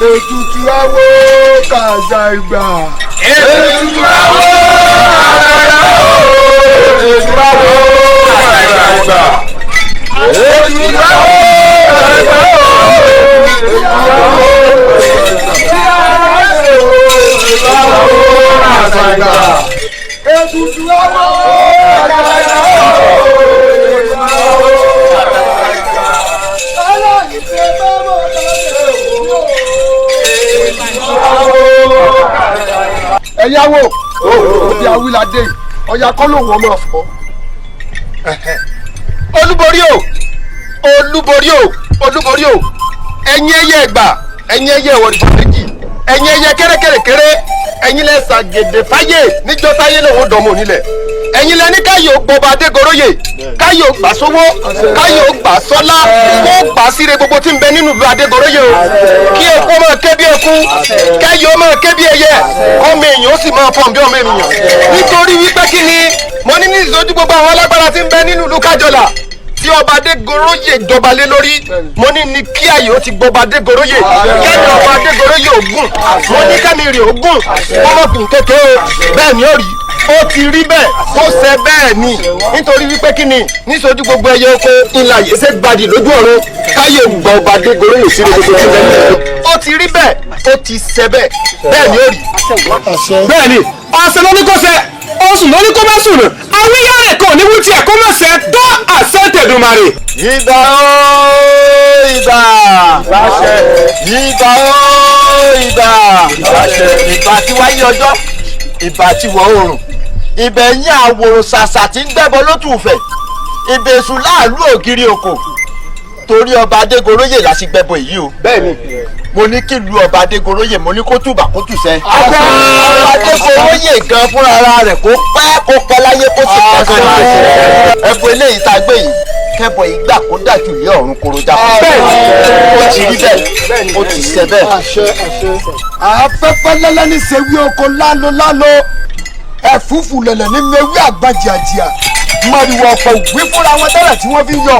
Ètùtù awo kàṣà ìgbà. Ètùtù awo kàṣà ìgbà. Ètùtù awo kàṣà ìgbà. Ètùtù awo kàṣà ìgbà. Ètùtù awo ẹ̀yáwó òbí awíládé ọ̀yà kọ́ lòun ọmọ ọ̀fọ́. olúborí o olúborí o olúborí o ẹ̀yin ẹyẹ ẹgbà ẹ̀yin ẹyẹ ìwọ̀rìṣà méjì ẹ̀yin ẹyẹ kẹ́rẹ́kẹ́rẹ́kẹ́rẹ́ ẹ̀yin lẹ ṣàgèdè fáyé níjọ́ táyé lòun dọ̀mọ̀ nílẹ̀ ẹ̀yin lẹ ní káyọ̀ gbọba adégoróyè káyọ̀ gbà sówó káyọ̀ gbà sọ́lá kó gbà síre gbogbo tí ń bẹ nínú ìlú adégoróyè o kí eku máa ké bí eku kẹ́yọ̀ máa ké bí ẹyẹ ọmọ èèyàn ó sì máa fọ̀n bí ọmọ ènìyàn nítorí wípé kí ni mo ní ní ìsojú gbogbo àwọn alágbára tí ń bẹ nínú ìlú kájọlà tí ọba adégoróyè jọba lé lórí mo ní ní kí àyè ó ti gbọba adégoróyè kẹ́mi ọba adégoróyè ògùn mo ní kẹ́mi rè ògùn ọmọkùnrin kékeré bẹ́ẹ̀ ni ó rí ó ti rí bẹ́ẹ̀ ó ṣe bẹ́ẹ̀ ni nítorí wípé kí ni níṣojú gbogbo ẹyẹ oko ńlá yìí ṣe gbadì lójú ọ̀run káyé gba ọba adégoróyè sí gbogbo tí bẹ́ẹ̀ ó ti rí bẹ́ẹ̀ ó ti ṣe bẹ́ẹ̀ bẹ́ẹ̀ ni ó rí. bẹ́ẹ̀ ni ọ̀sẹ̀ ló ní kó ṣe oṣù ló ní kó má sùn àwíyá rẹ̀ kò ní wúti ẹ̀ kó má ṣe tó àṣẹ tẹ̀dùmarè. ìbà ó ìbà láṣẹ ìbà ó ìbà láṣẹ ìbà tí wáyé ọjọ́ ìbà tí wọ̀ oòrùn ibẹ̀ yín àwòrán ṣàṣà tí ń gbẹ́bọ lótùfẹ̀ ìbẹ̀sù láàlú ògiri òkò torí ọba adégoróyè la sì gbẹ́bọ èyí o. bẹ́ẹ̀ni mo ní kí lu ọba adégoróyè mo ní kó túbà kó tùṣẹ́. ọba adégoróyè gan fúnra ara rẹ̀ kó pẹ́ láyé kó sì pẹ́ sọ́nà ẹ̀bùn eléyìí tá a gbé yìí kẹ́bọ̀ ìgbà kó dájú ilé ọ̀run korojà. bẹ́ẹ̀ni ó ti rí bẹ́ẹ̀ ó ti ṣe bẹ́ẹ̀. afẹ́fẹ́ lẹ́lẹ́ ní sẹ́wí oko lálo ẹ̀fúùfù lẹ̀lẹ̀ ní mẹ́wí àgbàjìàjìà mọ̀rìwọ̀ ọ̀pọ̀ ògbé fúnra wọn tẹ́lẹ̀ tí wọ́n fi ń yọ.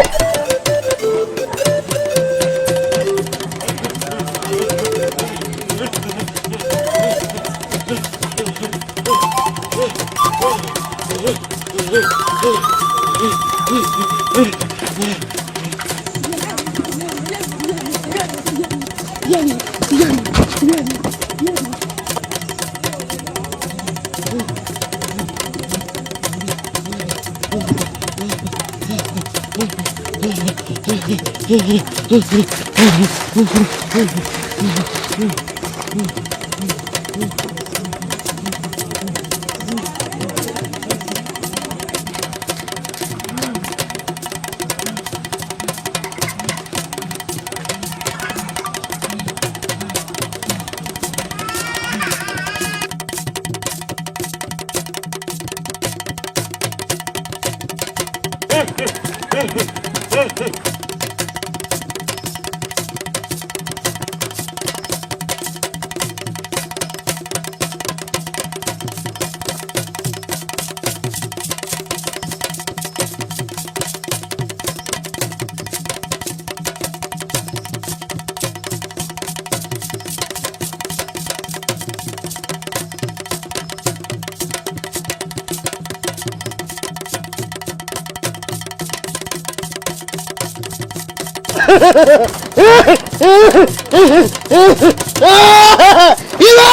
Irọ́!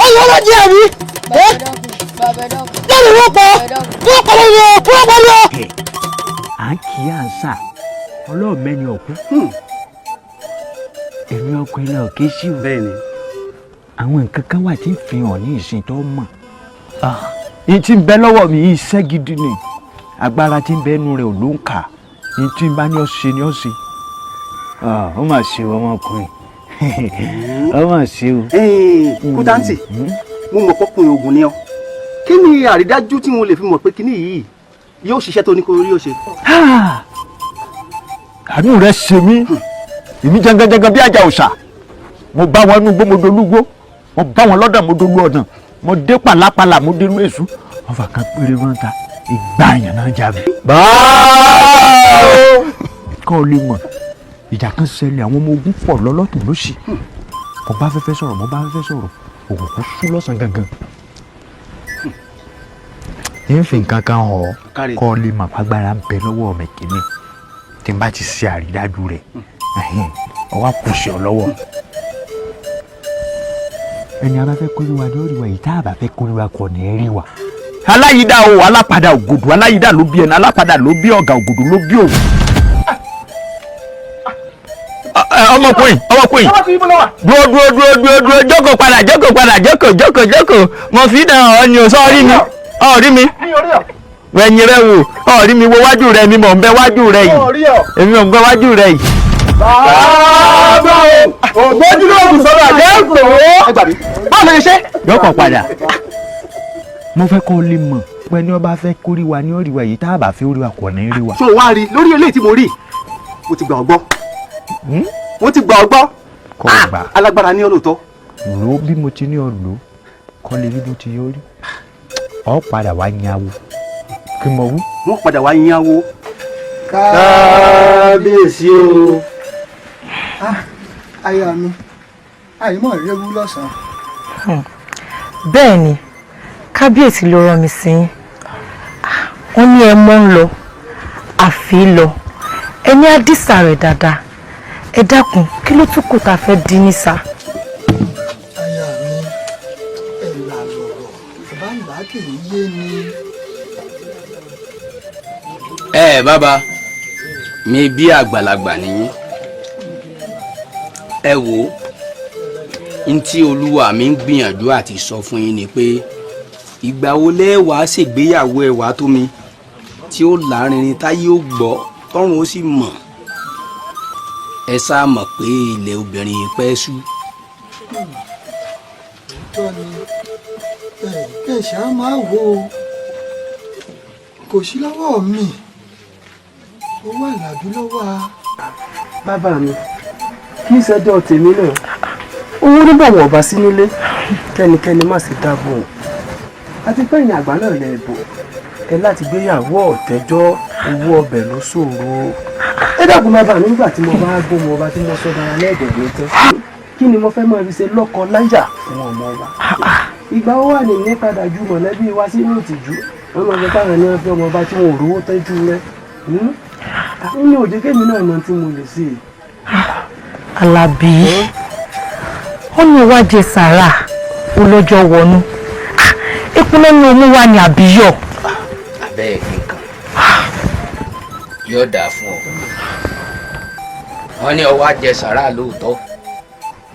Ọlọ́rọ̀ jẹ́ àmì! Lọ́rọ̀ wọ́n pọ̀! Wọ́n pọ̀ lọ́wọ́! Wọ́n pọ̀ lọ́wọ́! À ń kí à ń sà ọlọ́ọ̀mẹ́ni ọ̀kú. Èmi ọkùnrin náà kì í sí o. Bẹ́ẹ̀ni. Àwọn nǹkan kan wà tí ń fi hàn ní ìsìn tó mọ̀. Ní tí ń bẹ lọ́wọ́ mi iṣẹ́ gidi ni. Agbára tí ń bẹ nú rẹ̀ ò ló ń kà. Ní tí ń bá ní ọ̀sẹ̀ ni ọ̀sẹ̀. Ó mà ṣe o ọmọkùnrin. Ó mà ṣe o. Kútáǹtì, mo mọ̀ pọ́kùnrin ogun ni ọ́. Kí ni àrídájú tí mo lè fi mọ̀ pé kíní yìí yóò ṣiṣẹ́ tó ní kó rí ó ṣe? Àánú rẹ̀ ṣe mí. Èmi janganjangan bí àjà òòṣà. Mo bá wọn núgbó mo dolúgbó. Mo bá wọn lọ́dọ̀ mo dolú ọ̀dàn. Mo dé pàlápàlà mo dé inú èṣù. Wọ́n fà kan péré wọn ta. Ìgbà àyàn náà jà mí. Kọ́ ọ lè mọ̀. Ìjà kan ṣẹlẹ̀ àwọn ọmọ ogun pọ̀ lọ́lọ́tún lósì. Mo bá fẹ́fẹ́ sọ̀rọ̀ òkùnkùn sú lọ́sàn gangan. Ń fi nǹkan kan hàn ọ́ kọ́ ọ lè mọ̀ pàgbára ń bẹ lọ́wọ́ mi kìíní. Tí n bá ti ṣe àrídájú rẹ̀ ọwọ́ àkùsì ọ lọ́wọ́. Ẹni a bá fẹ́ kórìíwa ni ó rí wa yìí tá a bá fẹ́ kórìíwa kò ní rí wa. Aláyídá o alápadà ògòdò aláyídá ló bí ẹni alápadà ló bí ọ̀gá ògòdò ló bí òun. Ọmọkùnrin dúró jókòó padà jókòó mo fi dàn ọ ni o sọ rí mi wẹ̀yìn rẹ wò ọ̀rí mi wo wájú rẹ mi mọ̀ ń bẹ wájú rẹ yìí èmi mọ̀ ń bẹ wájú rẹ yìí. Bàbá ògbójú ló kù sọ́dọ̀ àjẹ́kùn owó. Báwo lè ṣe? Jókòó padà. Mo fẹ́ kó lè mọ̀ pé ní ọba fẹ́ kórí wa ní orí wa yìí tá a bá fẹ́ orí wa kò ní rí wa. Ṣé o wá rí lórí eléyìí tí mo rí? Mo ti gbà ọ́ gbọ́. Mo ti gbà ọ́ gbọ́. Kò gbà. Alágbára ní olóòótọ́. Lò ó bí mo ti ní ọ lò ó kọ́ lè rí bó ti yọrí. Ọ padà wá yáwó. Kí mo wú? Wọ́n padà wá yáwó. Kábíyèsí o. Aya mi, àìmọ̀ rẹ́wú lọ́sàn-án. Bẹ́ẹ̀ ni, kábíyèsí ló rán mi sí yín. Wọ́n ní ẹ mọ́ ń lọ, àfi lọ. Ẹni á dìsà rẹ̀ dáadáa. Ẹ dákun, kí ló tún kù tá a fẹ́ dín ní sá? Aya mi, ẹ̀là lọ̀rọ̀, bàbá ńlá kì í yé ni. Bàbá mi bí àgbàlagbà nìyí. Ẹ wò n tí olúwa mi ń gbìyànjú àti sọ fún yín ni pé ìgbà wo lẹ́wàá ṣègbéyàwó ẹ̀wà tó mi tí ó lárinrin táyé ó gbọ́ tọ́run ó sì mọ̀. Ẹ sá mọ̀ pé ilẹ̀ obìnrin pẹ́ sú. Tọ́ ni ẹ ṣáà máa wo kò sí lọ́wọ́ mi owó àlàbí ló wà. Bàbá mi, kí ìṣẹ́jọ́ tèmi náà. Owó níbọ̀wọ̀ ọba sí nílé, kẹ́nikẹ́ni má sì dáàbò. Àti pé ìyìn àgbà náà lè bò. Ẹ láti gbéyàwó ọ̀tẹ́jọ́ owó ọbẹ̀ ló ṣòro. Ẹ dákun bàbá mi nígbà tí mo bá gbóhùn ọba tí mo sọ dára lẹ́ẹ̀dẹ̀gbẹ́ tẹ́. Kí ni mo fẹ́ mọ ibi ṣe lọ́kọ láyà fún ọmọ wa? Ìgbà wo wà ní ìyẹn padà ju mọ̀lẹ́bí wa sínú ìtìjú? Wọ́n máa fẹ́ káwọn ní ọjọ́ ọmọ ọba tí wọn ò rówó tẹ́jú rẹ̀. Nínú òde kémi náà mọ tí mo lè ṣe. Àlàbí, ó ní ìwádìí sàrà olójó wọnú. Epo lẹ́nu omi wà ní àbíyọ̀. Abẹ́ nǹkan yóò dáa fún ọ. Wọ́n ní ọwọ́ àjẹsára lóòótọ́.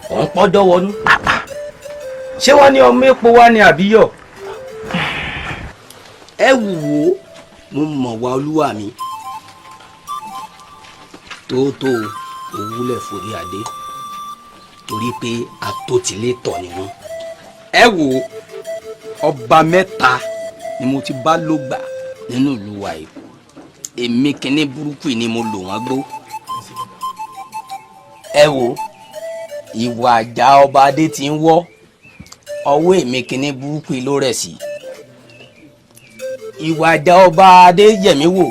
Òun pọ́jọ́ wọnú. Ṣé wọ́n ní ọmọ epo wá ní àbíyọ̀? Ẹ wò ó, mo mọ̀ wá olúwa mi. Tóótó òwúlẹ̀ forí adé torí pé atótilétọ̀ ni wọ́n. Ẹ wò ó, ọba mẹ́ta ni mo ti bá ló gbà nínú ìlú wa yìí. Èmi kíní burúkú ni mo lò wọ́n gbó. Ẹ wò ó, ìwà àjà ọba adé ti ń wọ́ ọwọ́ èmi kíní burúkú ló rẹ̀ sí. Ìwà àjà ọba adé yẹ̀mí wò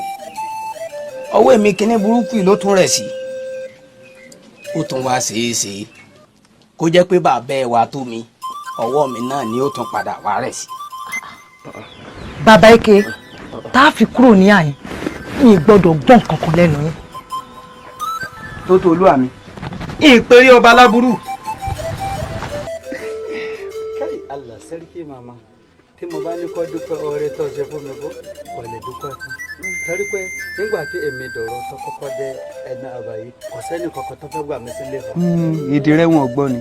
ọwọ́ èmi kíní burúkú ló tún rẹ̀ sí. Ó tún wá ṣeéṣe kó jẹ́ pé bàbá ẹ̀ wá tó mi ọwọ́ mi náà ni ó tún padà wá rẹ̀ sí. Bàbá Ike, tá a fi kúrò ní àyín, mi gbọ́dọ̀ gbọ́n kankan lẹ́nu yín. tó tó olúwa mi. ìpèrè ọba láburú. káyì Allah sẹ́ríkì màmá tí mo bá ní kó dúpẹ́ oore tó ṣe fún mi bó kò lè dúpẹ́ fún torí pé nígbà tí èmi dọ̀rọ̀ tó kọ́kọ́ dé ẹ̀nà àbáyé kò sẹ́ni kankan tó fẹ́ gbà mí sílé fún. èdè rẹ wọn gbọ́ ni.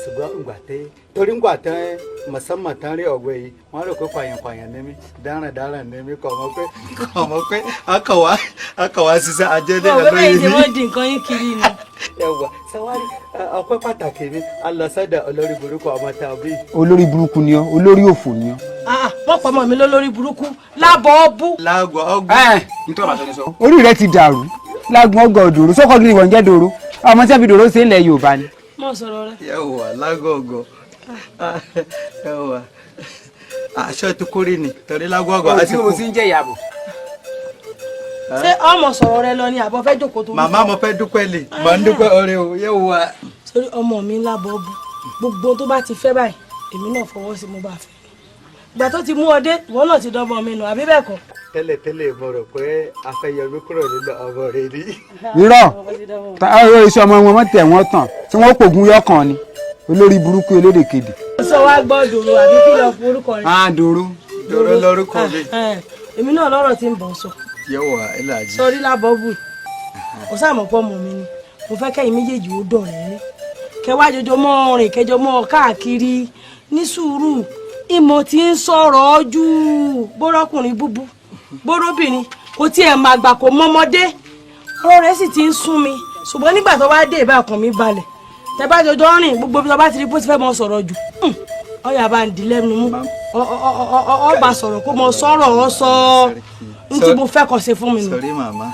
ṣùgbọ́n ìgbà tẹ́ torí ìgbà tẹ́ mọ̀sánmọ̀ tán rí ọ̀gbẹ́ yìí wọ́n rò pé pààyàn ní mí dáràn ní mí kọ̀ mọ́ pé akọ̀wá ṣiṣẹ́ ajẹ́dẹ́ lórí mi. ọ̀gbẹ́ wọ́n di nǹkan yín kiri ni. ẹwà sẹwárí ọpẹ́ pàtàkì mi alọsọdọ olórí burúkú ọmọ tá a bí. olórí burúkú ni ọ olórí òfò ni ọ. wọ́n pọ̀ mọ́ mi lólórí burúkú lábọ̀ ọ́bú. láàgọ̀ ọgbọ́n. nítorí àbàtọ́ ni sọ. orí rẹ ti dàrú lágbọn ọgọ òdòrò sọkọ gidi wọn jẹ dòrò ọmọ tí a fi dòrò ṣe ń lẹ Yorùbá ni. mọ sọ̀rọ̀ rẹ. yẹwà lágọ̀ ọgọ yẹwà aṣọ tó kórè ni torí lágọ̀ ọgọ àti kú. mo sì ń jẹ ìyàbọ̀. ṣé ọmọ sọ̀rọ̀ rẹ lọ ni àbọ̀ fẹ́ jókòó tó. màmá mo fẹ́ dúpẹ́ lè mo ń dúpẹ́ ọ̀rẹ́ o yẹwà. sórí ọmọ mi lábọ̀ ọ́bú gbogbo tó bá ti fẹ́ báyìí èmi náà fọwọ́ sí mo bá fẹ́ ìgbà tó ti mú ọ dé ìwọ náà ti dọ́mọ mi nù àbí bẹ́ẹ̀ kọ́. tẹ́lẹ̀ mo rò pé afẹ́yẹmí kúrò nínú ọmọ rẹ ni. irọ́ táwọn iṣẹ́ ọmọ wọn tẹ̀ wọ́n tàn tí wọ́n pògùn yọkàn ni olórí burúkú elédèkedè. sọ wá gbọ́ dòrò àbí kí lọ fún orúkọ rẹ. dòrò lórúkọ mi. èmi náà lọ́rọ̀ tí ń bọ̀ sọ. yẹwà ẹlàjì. sọrí lábọ̀ bù kò sáà mọ̀ pọ̀ mọ̀ mi ni mo fẹ́ kẹ́yìn méjèèjì ó dọ̀ rẹ́ kẹwàá jọjọ mọ́ rìn kẹjọ mọ́ káàkiri ní sùúrù ìmọ̀ tí ń sọ̀rọ̀ jù bórọ́kùnrin búbú bórọ́bìnrin kò tiẹ̀ máa gbà kó mọ́mọdé ọ̀rọ̀ rẹ̀ sì ti ń sún mi ṣùgbọ́n nígbà tó wá dé ìbá ọkàn mi balẹ̀ tẹ bá jọjọ rìn gbogbo bí tó bá ti rí bó ti fẹ́ mọ sọ̀rọ̀ jù ọyà bá ń di lẹ́nu mú ọba sọ̀rọ̀ kó mọ sọ̀rọ̀ ọ sọ ní tí mo fẹ́ kọ́ ṣe fún mi nù. sọrí màmá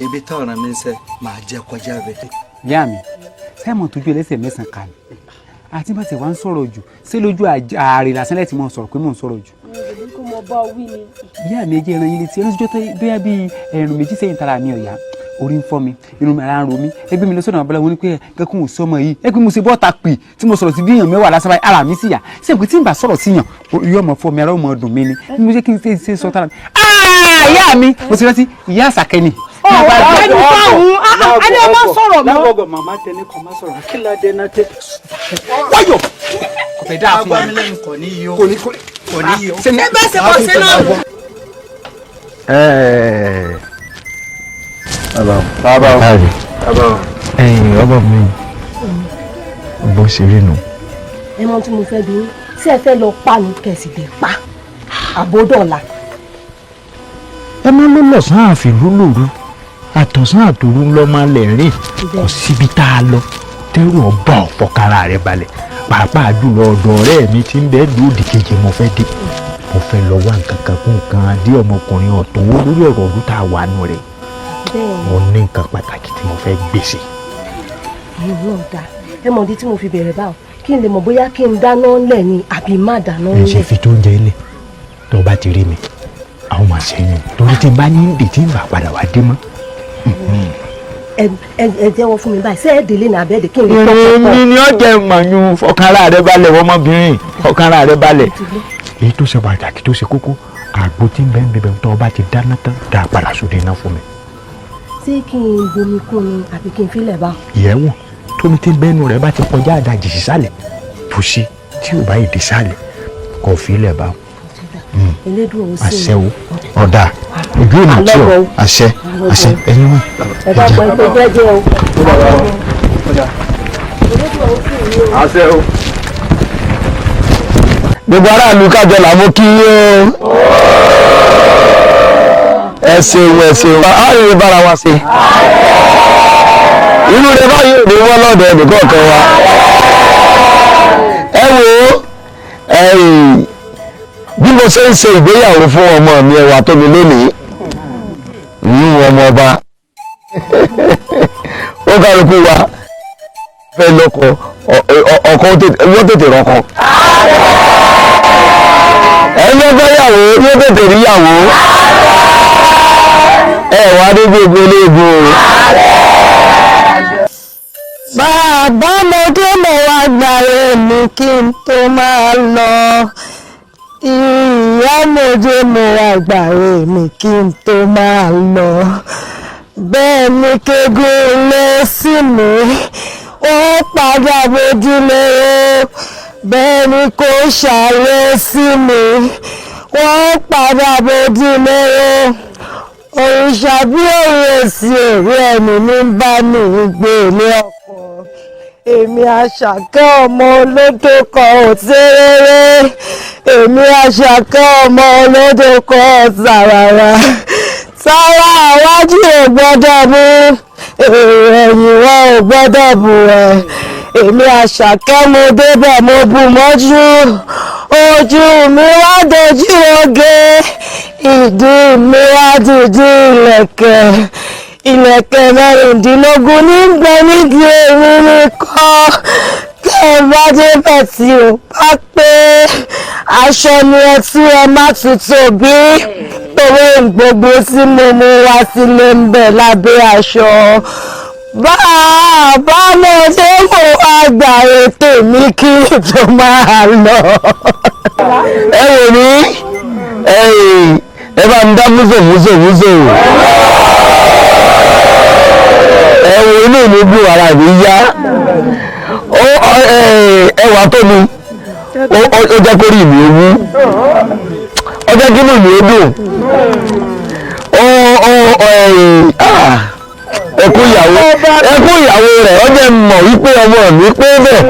ibi táwọn mi ń sẹ máa jẹ kọjá bẹ. ìyá mi sẹ́mọ̀ tójú ẹlẹ́sẹ̀ mẹ́sàn-án kan ni àti bá ti wá ń sọ̀rọ̀ jù sí lójú ààrẹ lásán lẹ́tì mọ̀ sọ̀rọ̀ pé mò ń sọ̀rọ̀ jù. ìyá mi ẹjẹ́ ẹran yín létí ẹran síjọ́ bóyá bíi ẹ̀rùn méjì sẹ́yìn tara mi ọ̀yá orí ń fọ́ mi irun mi ara ń ro mi ẹgbẹ́ mi lọ sọ́dọ̀ àbálẹ̀ wọn ni pé kẹ́kùn ò sí ọmọ yìí ẹgbẹ́ mo ṣe bọ́ọ̀ta pè tí mo sọ̀rọ̀ sí bí èèyàn mẹ́wàá lásán báyìí ara mi sì yà sí ẹ̀pẹ́ tí n bá sọ̀rọ̀ sí yàn yóò mọ̀ fọ́ mi ara ó mọ̀ dùn mí ni mo ṣe kí n ṣe sọ tara mi. ìyá mi mo ti rántí ìyá àṣàkẹ́ ni. ẹni fáwọn ẹni ọmọ sọ̀rọ̀ mọ́. láwọ̀gọ̀ màmá tẹni kọ́ máa sọ̀rọ̀ kí ládé náà tẹ. wáyọ̀ kò fẹ́ dáa fún mi. agbamilẹ́nu kò ní yí o. kò ní yí o. ṣé bẹ́ẹ̀ ṣe bọ́ sí náà. bàbá ẹ̀yin ọmọ mi bó ṣe rí nù. ẹ mọ tí mo fẹ́ bí ṣé ẹ fẹ́ lọ pa ní kẹ̀sì lè pa àbódọ̀la. ẹ má ló lọ̀sán àfìlú lòru àtọ̀sán àtòru ńlọ máa lẹ̀ rìn kò síbi tá a lọ tẹ́rù ọba ọ̀fọ̀kára rẹ̀ balẹ̀ pàápàá jùlọ ọ̀dọ̀ ọ̀rẹ́ mi tí ń bẹ́ẹ̀ lòdì kejì mo fẹ́ dé mo fẹ́ lọ wá nǹkan kan kún nǹkan adé ọmọkùnrin ọ̀tún lórí ọ̀rọ̀ ọdún tá a wà nù rẹ̀ mo ní nǹkan pàtàkì tí mo fẹ́ gbèsè. ẹ̀yin náà dá ẹ mọ̀ ní tí mo fi bẹ̀rẹ̀ báwọn kí n lè mọ̀ bóyá kí n dáná lẹ̀ ni àbí má dáná lẹ̀. ẹ ṣe fi tó ń jẹ ilé tó bá ti rí mi àwọn máa ṣe yín torí tí n bá ní ìdè tí n bá padà wá dé mọ́. ẹ jẹ́wọ́ fún mi báyìí ṣé ẹ délé ní abẹ́ẹ̀dẹ̀ kí n lè tọ́kọ̀ mi ni ó jẹ mànyún ọkànra rẹ balẹ̀ ọmọbìnrin ọkànra rẹ balẹ̀ èyí tó ṣe pàtàkì tó ṣe kókó àgbo tí ń bẹ́ẹ̀ ń bẹ́ẹ̀ tó bá ti dáná tán dá a padà sóde iná fún mi. ṣé kí n bomi kún ni àbí kí n filẹ̀ bá. ìyẹ́wọ̀n tómi tí bẹ́ẹ̀nu rẹ̀ bá ti kọjá àdàjì sísàlẹ̀ tó ṣe tí ò bá yìí dé sàlẹ̀ kò filẹ̀ bá. àṣẹ o ọ̀dà ojú èmi tí o àṣẹ ẹ̀yin wọn. ẹ bá gbọ́ ipò jẹ́jẹ́ o. àṣẹ o. gbogbo aráàlú kájọ làwọn kí yín o. ẹ ṣeun àárín bára wa ṣe inú rẹ báyìí ò ní wọ́n lọ́dọ̀ ẹnìkan kan wa ẹ wo bí mo ṣe ń ṣe ìgbéyàwó fún ọmọ mi ẹwà tó mi lónìí ní ọmọ ọba ó kálukú wa fẹ́ lọ́kọ ọkọ wọ́n tètè rọ́kọ ẹni ọgbẹ́ yàwó yóò tètè rí yàwó ẹ wá dé gbogbo olóògbé o. bàbá ọmọdé mo wá gbàre mi kí n tó máa lọ ìyá ọmọdé mo wá gbàre mi kí n tó máa lọ bẹ́ẹ̀ ni kegun lé sí mi ó padà bójúlé bẹ́ẹ̀ ni kò ṣàlẹ́ sí mi wọ́n padà bójúlé òrìṣà bí òye sí òrí ẹni ní bá mi gbé ilé ọkọ èmi Àṣàkẹ́ ọmọ olódò kan ò tẹ́rẹ́rẹ́ èmi Àṣàkẹ́ ọmọ olódò kan ò sàràrà sára àwájú ò gbọ́dọ̀ mú ẹ̀yìn wọn ò gbọ́dọ̀ bù ẹ̀ èmi Àṣàkẹ́ mo débẹ̀ mo bù mọ́jú ojú mi wá dojú oge ìdí mi wá dojú ìlẹ̀kẹ̀ mẹ́rìndínlógún ní gbẹ nídìí èmi nìkan tẹ́ ẹ bá débẹ̀ tí ò bá pé aṣọ ni ẹ tí ẹ má tutù bí owó gbogbo tí mo mú wá sílé ń bẹ lábẹ́ aṣọ bá mo dé mo wá gbà ètò mi kí n tó máa lọ. ẹ wò ní ẹ bá ń dá múzòmúzò ẹ wo inú mi bú ara mi yá ẹwà tó mi ó jẹ́ kó rí mi owú ó jẹ́ kí inú mi ó dùn ẹkú ìyàwó rẹ̀ ó jẹ́ mọ̀ wípé ọmọ mi pé bẹ́ẹ̀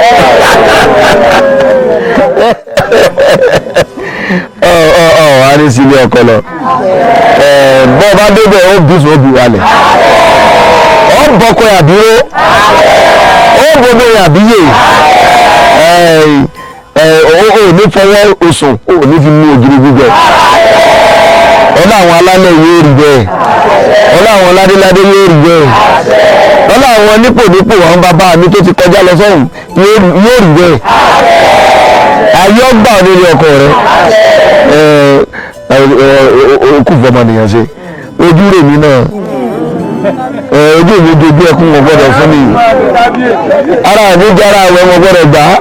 wà ní sílé ọkọ lọ bọ́ bá débẹ̀ ó bùsùn ó bù wálẹ̀ ó bọ́kọ yàbíró ó gbogbo yàbíyè ó ní fọwọ́ osùn ó ní fi mú ògiri gbígbẹ ọlá àwọn alálẹ̀ yóò rí bẹ́ẹ̀ ọlá àwọn ládéládé yóò rí bẹ́ẹ̀ ọlá àwọn nípònípò àwọn bàbá mi tó ti kọjá lọ sọ́hùn yóò rí bẹ́ẹ̀ ayé ọgbà nílé ọkọ rẹ okú fọmọnìyàn ṣe ojú rèmi náà ojú mi dojú ẹkún wọn gbọ́dọ̀ fún mi ara mi jára àwọn ọmọ gbọ́dọ̀ gbà á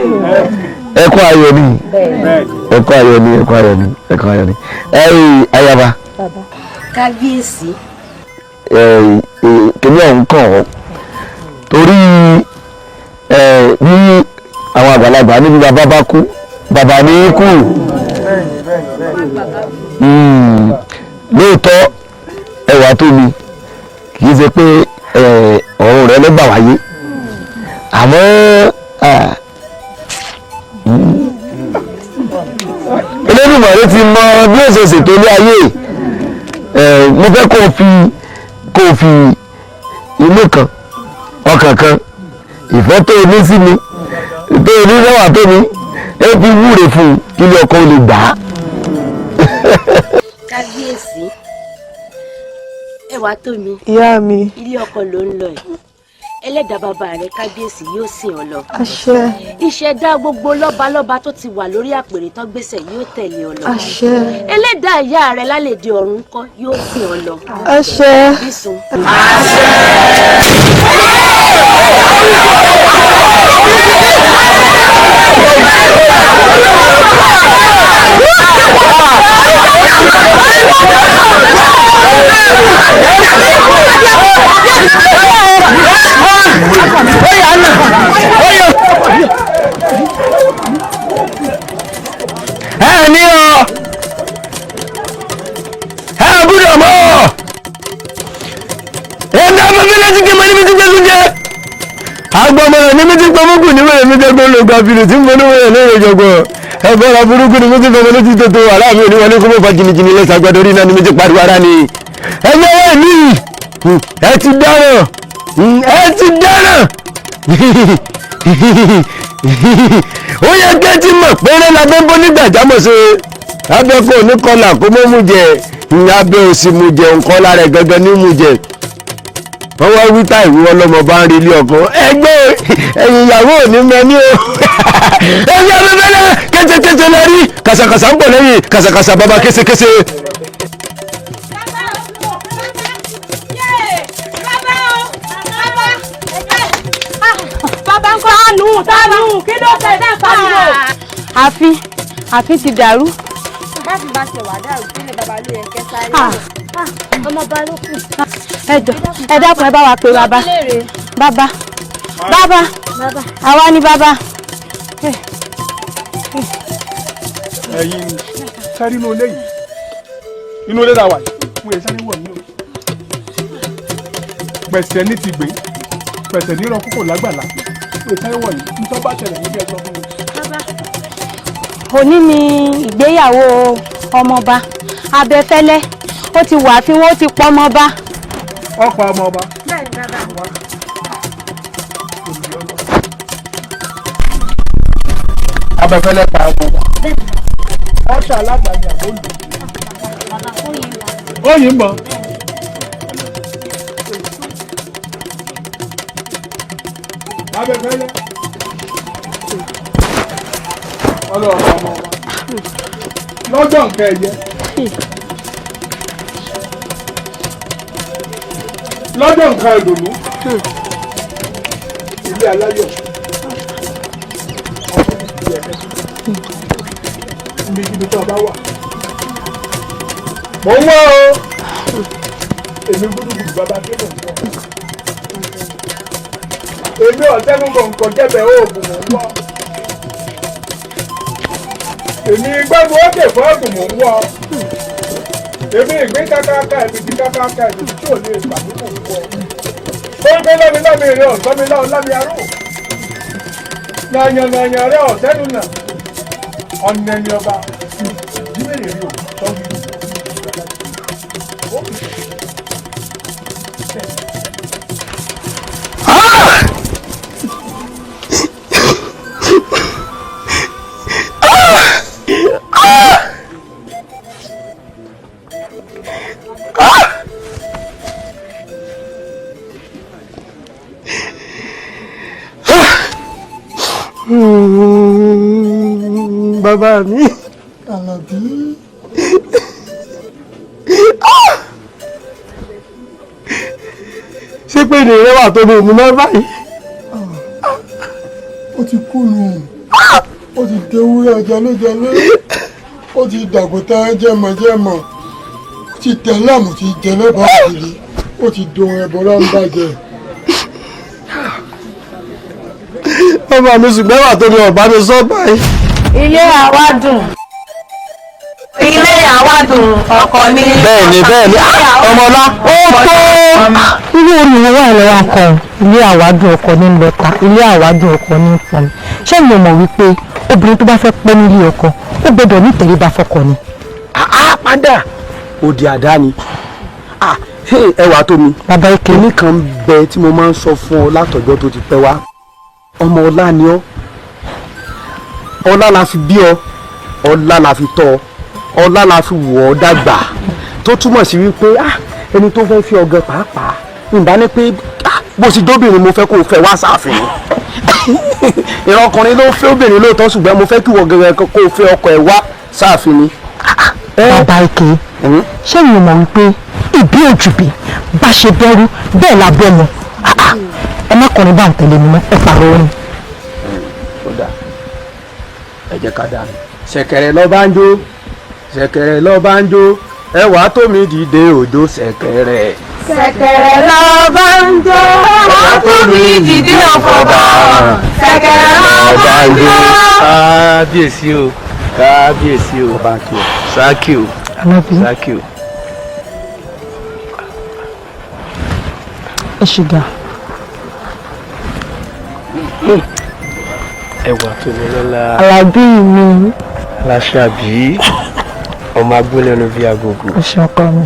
ẹkún ayọ̀ ni ẹkún ayọ̀ ni ẹkún ayọ̀ ni ẹkún ayọ̀ ni ayaba kábíyèsí kìnìún ọ̀hún kàn ọ́ torí bí àwọn àgbàlagbà níbi bàbá bá kú bàbá ní kú lóòótọ́ ẹwà tó mi kì í ṣe pé ọ̀run rẹ ló gbà wáyé àmọ́ Elédùmarè ti mọ bí ó ṣe ṣètò ilé ayé mo fẹ́ kó o fi inú kan ọkàn kan ìfẹ́ tó o ní sí mi tó o ní lẹ́wà tó mi ẹ fi wúre fún un kí ilé ọkọ lè gbà á. kábíyèsí ẹwà tó mi ìyá mi ilé ọkọ ló ń lọ ẹ ẹlẹ́dàá bàbá rẹ kábíyèsí yóò sìn ọ́ lọ. àṣẹ. ìṣẹ̀dá gbogbo lọ́balọ́ba tó ti wà lórí àpèrè tán gbèsè yóò tẹ̀lé ọ lọ. àṣẹ. ẹlẹ́dàá ìyá rẹ lálẹ́dẹ̀ ọ̀run kọ́ yóò sìn ọ́ lọ. àṣẹ. bísùn. ní ọ gbúdọ̀ mọ́ ẹ̀dá bàbá láti kí mọ́ níbi tí gbẹ́sùn jẹ́ agbọ́mọ̀rẹ̀ níbi tí gbọ́mọ́kù níwẹ̀rẹ̀ mi jẹ́gbọ́n ló gba fìlì tí mo níwẹ̀rẹ̀ lóore jọgbọ́n ẹgbọ́ra burúkú ni mo ti fẹ́fẹ́ lójú tó tó aláàmì oníwọlé kó mọ́ fa jìnnìjìnnì lẹ́sà gbọ́dọ̀ orí náà ni mi ti pariwo ara ni ẹgbẹ́ wẹ̀ mí ẹ ti dáràn ó yẹ kí ẹ ti mọ̀ péré labẹ́ bó nígbàjámọ̀ ṣe abẹ́ kò ní kọlà kó mọ́ mú jẹ abẹ́ òsì mú jẹ nǹkan lára ẹ̀ gangan ní mú jẹ wọ́n wá wí táì wí ọlọ́mọ bá ń rí ilé ọkọ ẹgbẹ́ ẹ̀yìn ìyàwó ò ní mẹ́ni o ẹ̀yìn abẹ́bẹ́ náà kéṣekéṣe lọ rí kàṣàkàṣà ń bọ̀ lẹ́yìn kàṣàkàṣà bàbá kéṣekéṣe. tánú kí ló tẹ̀ dá pariwo. àfin ti dàrú. báàfin bá ṣe wà dàrú sílẹ̀ bàbá ló yẹ kẹ́ sáré. ọmọ bá ló kù. ẹ dákun ẹ bá wa pè bàbá bàbá àwa ni bàbá. ẹ̀yin sáré inú ilé yìí inú ilé la wà yìí wọ́n yẹ sáré wọ̀ mí o. pẹ̀sẹ̀ ní ti gbé pẹ̀sẹ̀ ní ìrọ̀ kókò lágbàlá wọ́n yẹ sáré wọ̀ yìí nítorí bá ṣẹlẹ̀ níbi ẹjọ́ fún mi. òní ni ìgbéyàwó ọmọọba Abẹ́fẹ́lẹ́ ó ti wà fí wọn ó ti pọ̀ ọmọọba. ọ̀pọ̀ ọmọọba. Abẹ́fẹ́lẹ́ pa ọmọọba. ọ̀ṣà alágbàdì àbólù. ó yìí ń bọ̀. Abẹ́fẹ́lẹ́. ọlọ́ọ̀pọ̀ ọmọọba. lọ́jọ́ nǹkan ẹ̀yẹ. lọ́jọ́ nǹkan ìdùnnú ilé aláyọ̀ níbi tó bá wà mò ń wá o èmi gbúdúgbùdù bàbá kí mò ń wọ èmi ọ̀tẹ́nu kọ̀ǹkọ̀ jẹ́bẹ̀ oògùn mò ń wọ èmi gbẹ́gbẹ́ ó dè fọ́ọ̀gùn mò ń wọ èmi ìgbín kákáká ìbìtì kákáká ìbìtì tí ò lè gbàgbé mò ń wọ. ó ń gbé lọ́mi lọ́mi rẹ̀ ọ̀sán mi láwọn lámi arú. nàyànnàyàn rẹ̀ ọ̀sẹ́nu nà ọ̀nà ẹni ọba jímèrè rí o tọ́jú ìlú. Bàbá mi. Àlàbí. Ṣé pé ní ìrẹ́wà tó ní òmìnira báyìí? Ó ti kú nù. Ó ti dewúrẹ́ jẹlẹ́jẹlẹ́. Ó ti dàgùtà jẹmọ̀jẹmọ̀. Ó ti tẹ̀láàmù ti jẹlẹ́bà kiri. Ó ti dohun ẹ̀bọ̀rá ń bàjẹ́. Bàbá mi ṣùgbọ́n wà tó ní ọ̀bá mi sọ báyìí. Ilé àwádùn. Ilé àwádùn ọkọ ní. Bẹ́ẹ̀ni ọmọlá ó tó. Irú orin wo wà lọ́wọ́ ọkọ ilé àwádùn ọkọ ní lọ́ta ilé àwádùn ọkọ ní pọ̀n. Ṣé mi ò mọ̀ wípé obìnrin tó bá fẹ́ pẹ́ nílé ọkọ ó gbọ́dọ̀ ní ìtẹríba fọ́kọ ni. Padà òdì àdá ni. Ẹwà tó mi. Bàbá ike. Kíní kan ń bẹ tí mo máa ń sọ fún ọ látọjọ́ tó ti pẹ́ wá. Ọmọ ọlá ni ọ́. Ọlá la fi bí ọ. Ọlá la fi tọ́ ọ. Ọlá la fi wọ̀ ọ́ dàgbà. Tó túmọ̀ sí wípé ẹni tó fẹ́ fi ọgẹ pàápàá ìbá ní pé bó ti dóbìnrin mo fẹ́ kó o fẹ́ wá sáàfin. Ìran ọkùnrin ló fẹ́ obìnrin lóòótọ́ ṣùgbọ́n mo fẹ́ kí wọ́n gẹ́gẹ́ kó o fẹ́ ọkọ ẹ̀ wá sáàfin ni. Bàbá ike ṣé mi ò mọ̀ wípé ìbí òjùbí bá ṣe bẹ́rú bẹ́ẹ̀ la bẹ́ mọ́ ẹ má kọrin bá ń tẹ̀lé mi mọ́ ẹ pàrọ̀ orin. Ẹ jẹ́ ká dáa ṣẹ̀kẹ̀rẹ̀ lọ bá ń jó ṣẹ̀kẹ̀rẹ̀ lọ bá ń jó ẹwà tó mi dìde òjò ṣẹ̀kẹ̀rẹ̀. Ṣẹ̀kẹ̀rẹ̀ lọ bá ń jó ẹwà tó mi dìde ọ̀fọ̀bà. Ṣẹ̀kẹ̀rẹ̀ lọ bá ń jó. Kábíyèsí o kábíyèsí o sákì o sákì o. Ẹ ṣìgá. Ẹwà tó mi lọ́la. Àlàbí mi. Aláṣàbí ọmọ agbólẹ́nu bíi agogo. O ṣeun ọkọ mi.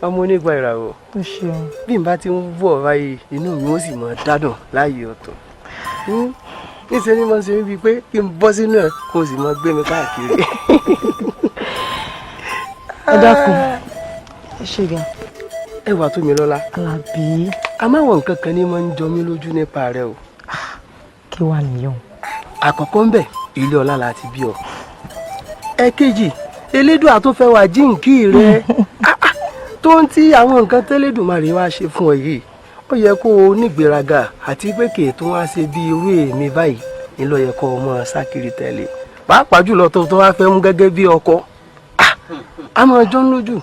Ọmọ onígbà ìràwọ̀. O ṣeun. Bí n bá ti ń wọ̀ báyìí inú mi ó sì mọ̀ dádùn láàyè ọ̀tọ̀. Níṣẹ́ ni mo ṣe wípé pé kí n bọ́ sínú ẹ̀ kó o sì mọ gbé mi káàkiri. Ẹ dákun ẹ ṣìgá. Ẹwà tó mi lọ́la. Àlàbí. Àmáwọn nǹkan kan ní máa ń jọ mí lójú nípa rẹ o. Kí wàá nìyẹn? Àkọ́kọ́ ń bẹ̀ ilé ọlá la ti bí ọ. Ẹ̀kejì elédùà tó fẹ́ wá jíǹkí rẹ tó ń tí àwọn nǹkan tẹ́lẹ̀dùmarè wá ṣe fún ọ yìí ó yẹ kó o nígbéraga àti pé kì í tún wá ṣe bí irú èmi báyìí nílò yẹ kó o mọ sákiri tẹ̀lé pàápàá jùlọ tó wá fẹ́ mú gẹ́gẹ́ bí ọkọ a máa jọ ń lójú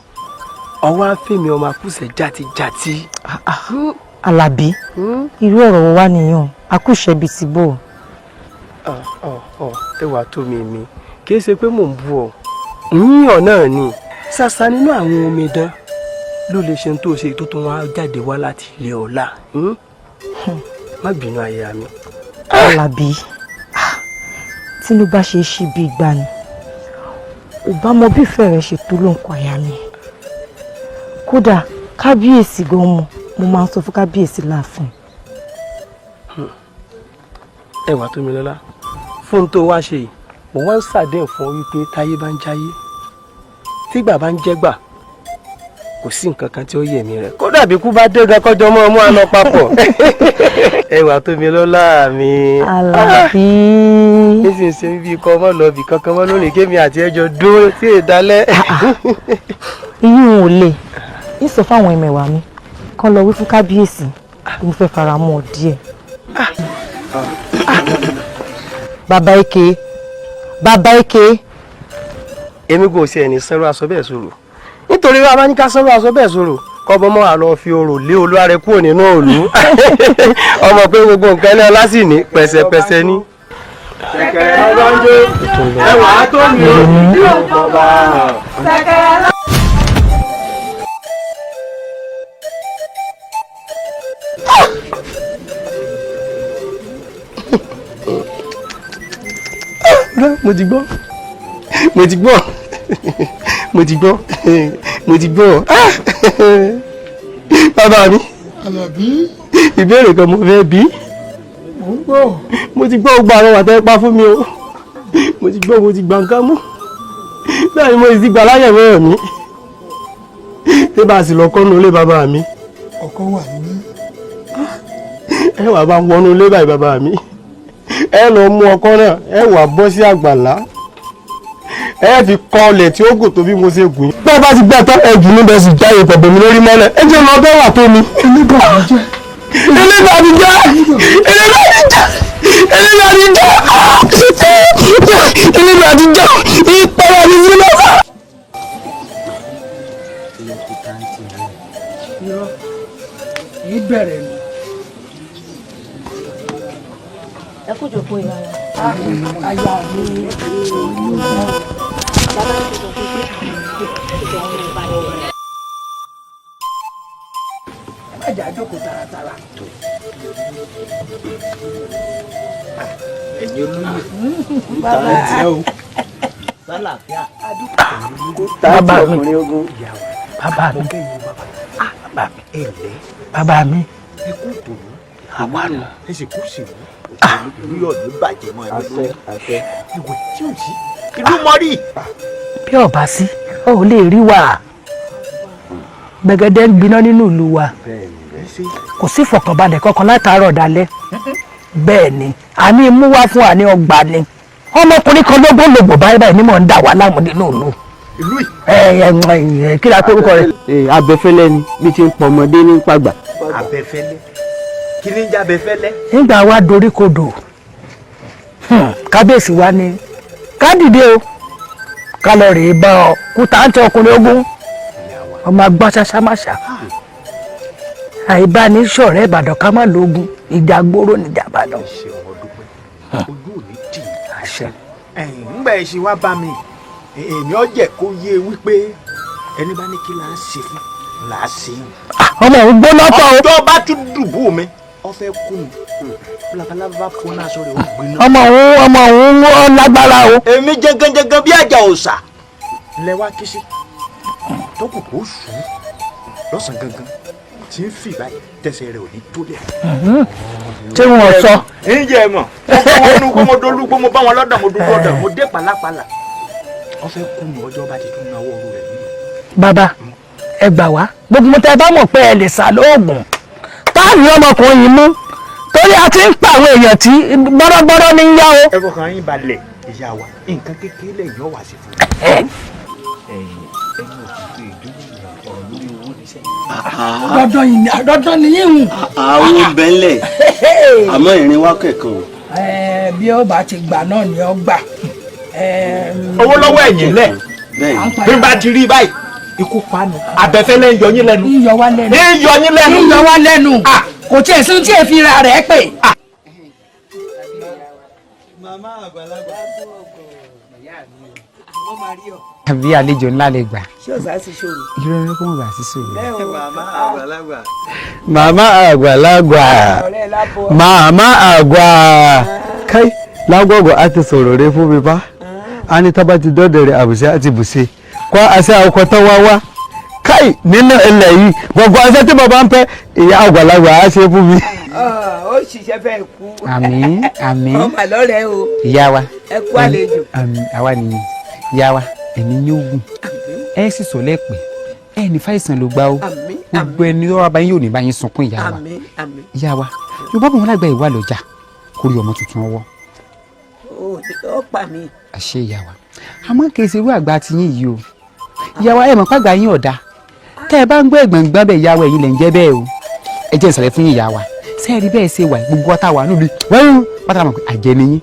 ọwọ́ àfẹ́mi ọmọ akúṣẹ̀ játijàti Àlàbí irú ọ̀rọ̀ wo wá nìyàn akúṣẹ́ bíi ti bò. Ẹwà tó mi kì í ṣe pé mò ń bú ọ yíyàn náà ni ṣàṣà nínú àwọn omidan ló lè ṣe tó ṣe tó wá jáde wá láti ilé ọ̀la má bínú aya mi. Àlàbí tínú bá ṣe ṣí bí ìgbà ni ò bá mọ bí ìfẹ́ rẹ̀ ṣe tó ló ń kọ aya mi kódà kábíyèsí gan mọ̀ mo máa ń sọ fún kábíyèsí láàfin. Ẹwà tó mi lọ́lá fún tó wá ṣe yìí mo wá ń ṣàdéhùn fún ọ wípé táyé bá ń jáyé tígbà bá ń jẹ́gbà kò sí nǹkan kan tí ó yẹ̀mí rẹ̀ kódà bí kú bá dé gan kọjọ́ mọ́ ọmọ àná papọ̀. Ẹwà tó mi lọ́lá mi. Àlàbí. nísinsìnyí bí ikọ̀ ọmọ lọ bì kankan mọ́ lónìí kémi àti ẹjọ́ dúró tí è dálẹ́. iyún ò lè ń sọ fáwọn ẹmẹ̀wà mi kán lọ wí fún kábíyèsí mo fẹ́ fara mọ́ ọ díẹ̀. bàbá Eke. èmi kò ṣe ẹni sẹ́rù aṣọ bẹ́ẹ̀ sọ̀rọ̀ nítorí wàá bá ní ká sẹ́rù aṣọ bẹ́ẹ̀ sọ̀rọ̀ kọ́bọ mọ́ àlọ́ fi orò lé olúwarẹ̀ kúrò nínú òòlù ọmọ pé gbogbo nǹkan náà lásì ní pẹ̀sẹ̀pẹ̀sẹ̀ ní. ẹwà tó mi ò ní ọ̀bọ̀bà. mo ti gbọ́ bàbá mi. Àlàbí. ìbéèrè kan mo fẹ́ bí. Mo ń gbọ́. mo ti gbọ́ gbogbo àwọn àtẹ́ pa fún mi o mo ti gbà nǹkan mú bẹ́ẹ̀ ni mo sì ti gbà láyẹ̀ mẹ́rẹ̀ mi tí bá a sì lọ kọ́nu ilé bàbá mi. ọkọ wà nílé. ẹ wà bá wọnú ilé báyìí bàbá mi ẹ lọ mú ọkọ náà ẹ wà bọ́ sí àgbàlá ẹ fi kọ́ ọlẹ̀ tí ó gùn tó bí mo ṣe gùn. bí wọ́n bá ti gbà tán ẹ̀jù níbẹ̀ sì jáde pẹ̀lú mi lórí mọ́lẹ̀ ẹ jẹ́ lọ bẹ́ẹ̀ wà tó mi. yìí bẹ̀rẹ̀ ni. ẹ kó jòkó ìyá wa. aya mi má jà jókòó tààràtàrà. ẹ̀yin olóyè bàbá ẹ̀ o sálàfíà bàbá mi bàbá mi bàbá mi ẹ kú tòun àwa nù ẹ sì kú sí i yóò ní bàjẹ́ mọ́ ẹ lọ́wọ́ ìwé tí ò sí ìlú mọ́rí. bí ọba sí ọ ò lè rí wa gbẹ̀gẹ̀dẹ̀ ń gbiná nínú ìlú wa kò sí ìfọ̀kànbalẹ̀ kankan látàárọ̀ dalẹ́ bẹ́ẹ̀ ni àmì mú wá fún àní ọgbà ni ọmọkùnrin kan lógbòlògbò báyìí báyìí ni mò ń dà wá láàmú nínú ìlú. ìlú yìí. kí la tó kọ rẹ. abẹfẹlẹ ni bí ti ń pọ ọmọdé ní pàgbà. abẹfẹlẹ kí ni ń jẹ abẹfẹlẹ. nígbà wa dorí kodò kábíyèsí wa ni ká dìde o ká lọ rèé bá ọ kúta ń tẹ ọkùnrin ogun ọmọ agbọ́n ṣaṣámáṣá àìbánisọ̀rẹ́ ìbàdàn ká má lógun ìjà gbóró níjà ìbàdàn. ojú ò ní tì í àṣẹ. ńgbà ẹ ṣe wá bá mi èmi ọ jẹ kó yé wípé ẹni bá ní kí là á ṣe fún là á ṣe. ọmọ òun gbóná tán o. ọjọ́ bá tún dùbò mi ọ fẹ́ kú mi labalábá fún aṣọ rẹ̀ ó gbiná. ọmọ òun ó lágbára o. èmi jẹgẹjẹgẹ bí àjà òòṣà lẹwà kí sí tó kù kó sùn lọ́sàn gangan tí ń fì báyìí tẹsẹ̀ rẹ̀ ò ní tó lẹ̀. tí wọn sọ. ǹjẹ́ ẹ mọ̀ mo kọ́ mo dolúgbó mo bá wọn lọ́dọ̀ mo dúró ọ̀dọ̀ mo dé pàlápàlà wọ́n fẹ́ kú mi ọjọ́ bá ti tún náwó ọrú rẹ̀ nínú. bàbá ẹ gbà wá gbogbo mo tẹ bá mọ̀ pé ẹ lè sá lóògùn táàrí ọmọkùnrin yìí mú torí a ti ń pa àwọn èèyàn tí gbọ́dọ̀gbọ́dọ̀ ní yá o. ẹ fọkàn yín balẹ̀ ìyá wa nǹkan kékeré lẹ́yìn ọ̀wà sí fún mi. dandan ni yín hùn. àwọn bẹ́ńlẹ̀ àmọ́ ìrìn wá kẹ̀kan. bí ó bá ti gbà náà ni ó gbà. owó lọ́wọ́ ẹ̀yìn lẹ̀ bí n bá ti rí báyìí ikú panu Abẹ́fẹ́lẹ́ ń yọ yín lẹ́nu. ń yọ wá lẹ́nu. Kò tiẹ̀ sí tí èéfín ra rẹ̀ pè. màmá àgbàlagbà wọ́n máa rí ọ. àbí àlejò ńlá lè gbà. ṣé ọ̀sà sì ṣòro. irọ́ irọ́ kó mọ̀ bá sí ṣòro. màmá àgbàlagbà. màmá àgbàlagbà màmá àgbà kai lágbọ̀gbọ̀ á ti sọ̀rọ̀ rẹ fún mi bá a ní tábà ti dọ́dẹ̀ rẹ̀ àbùsẹ́ àti bùsẹ́ kó àṣẹ ọkọ̀ tó wá wá kai nínú ilẹ̀ yìí gbogbo àṣẹ tí bàbá ń fẹ́ ìyá àgbàlagbà á ṣe fún mi. ó ṣiṣẹ́ fẹ́ kú. àmín àmín. ọmọ àlọ́rẹ̀ o. ìyá wa ẹ kú àlejò. àmín àwa nìyẹn ìyá wa ẹ̀mí ní ogun ẹ sì sọ lẹ́pẹ́ ẹ ní fàìsàn ló gbá o gbogbo ẹni tó wá bá yín yóò ní bá yín sunkún ìyá wa ìyá wa yorùbá bọ̀ wọn lágbà ìwà lọ́jà kórè ọmọ tuntun ọwọ́. ó pa mí. àṣẹ ìyá wa àmọ́ kì í ṣe irú àgbà tí yín yìí o ìyá wa ẹ mọ̀ pàgbà yín ọ̀dà tẹ́ ẹ bá ń gbọ́ ẹ̀gbọ̀ngbọ́n bẹ́ẹ̀ ìyá wa ẹ̀yin lẹ̀ ń jẹ́ bẹ́ẹ̀ o ẹ jẹ́ ìsàlẹ̀ fún ìyá wa sẹ́ẹ̀rí bẹ́ẹ̀ ṣe wà gbogbo ọ̀tá wa nílùú wọ́n pátá mọ̀ pé àjẹ́ ni yín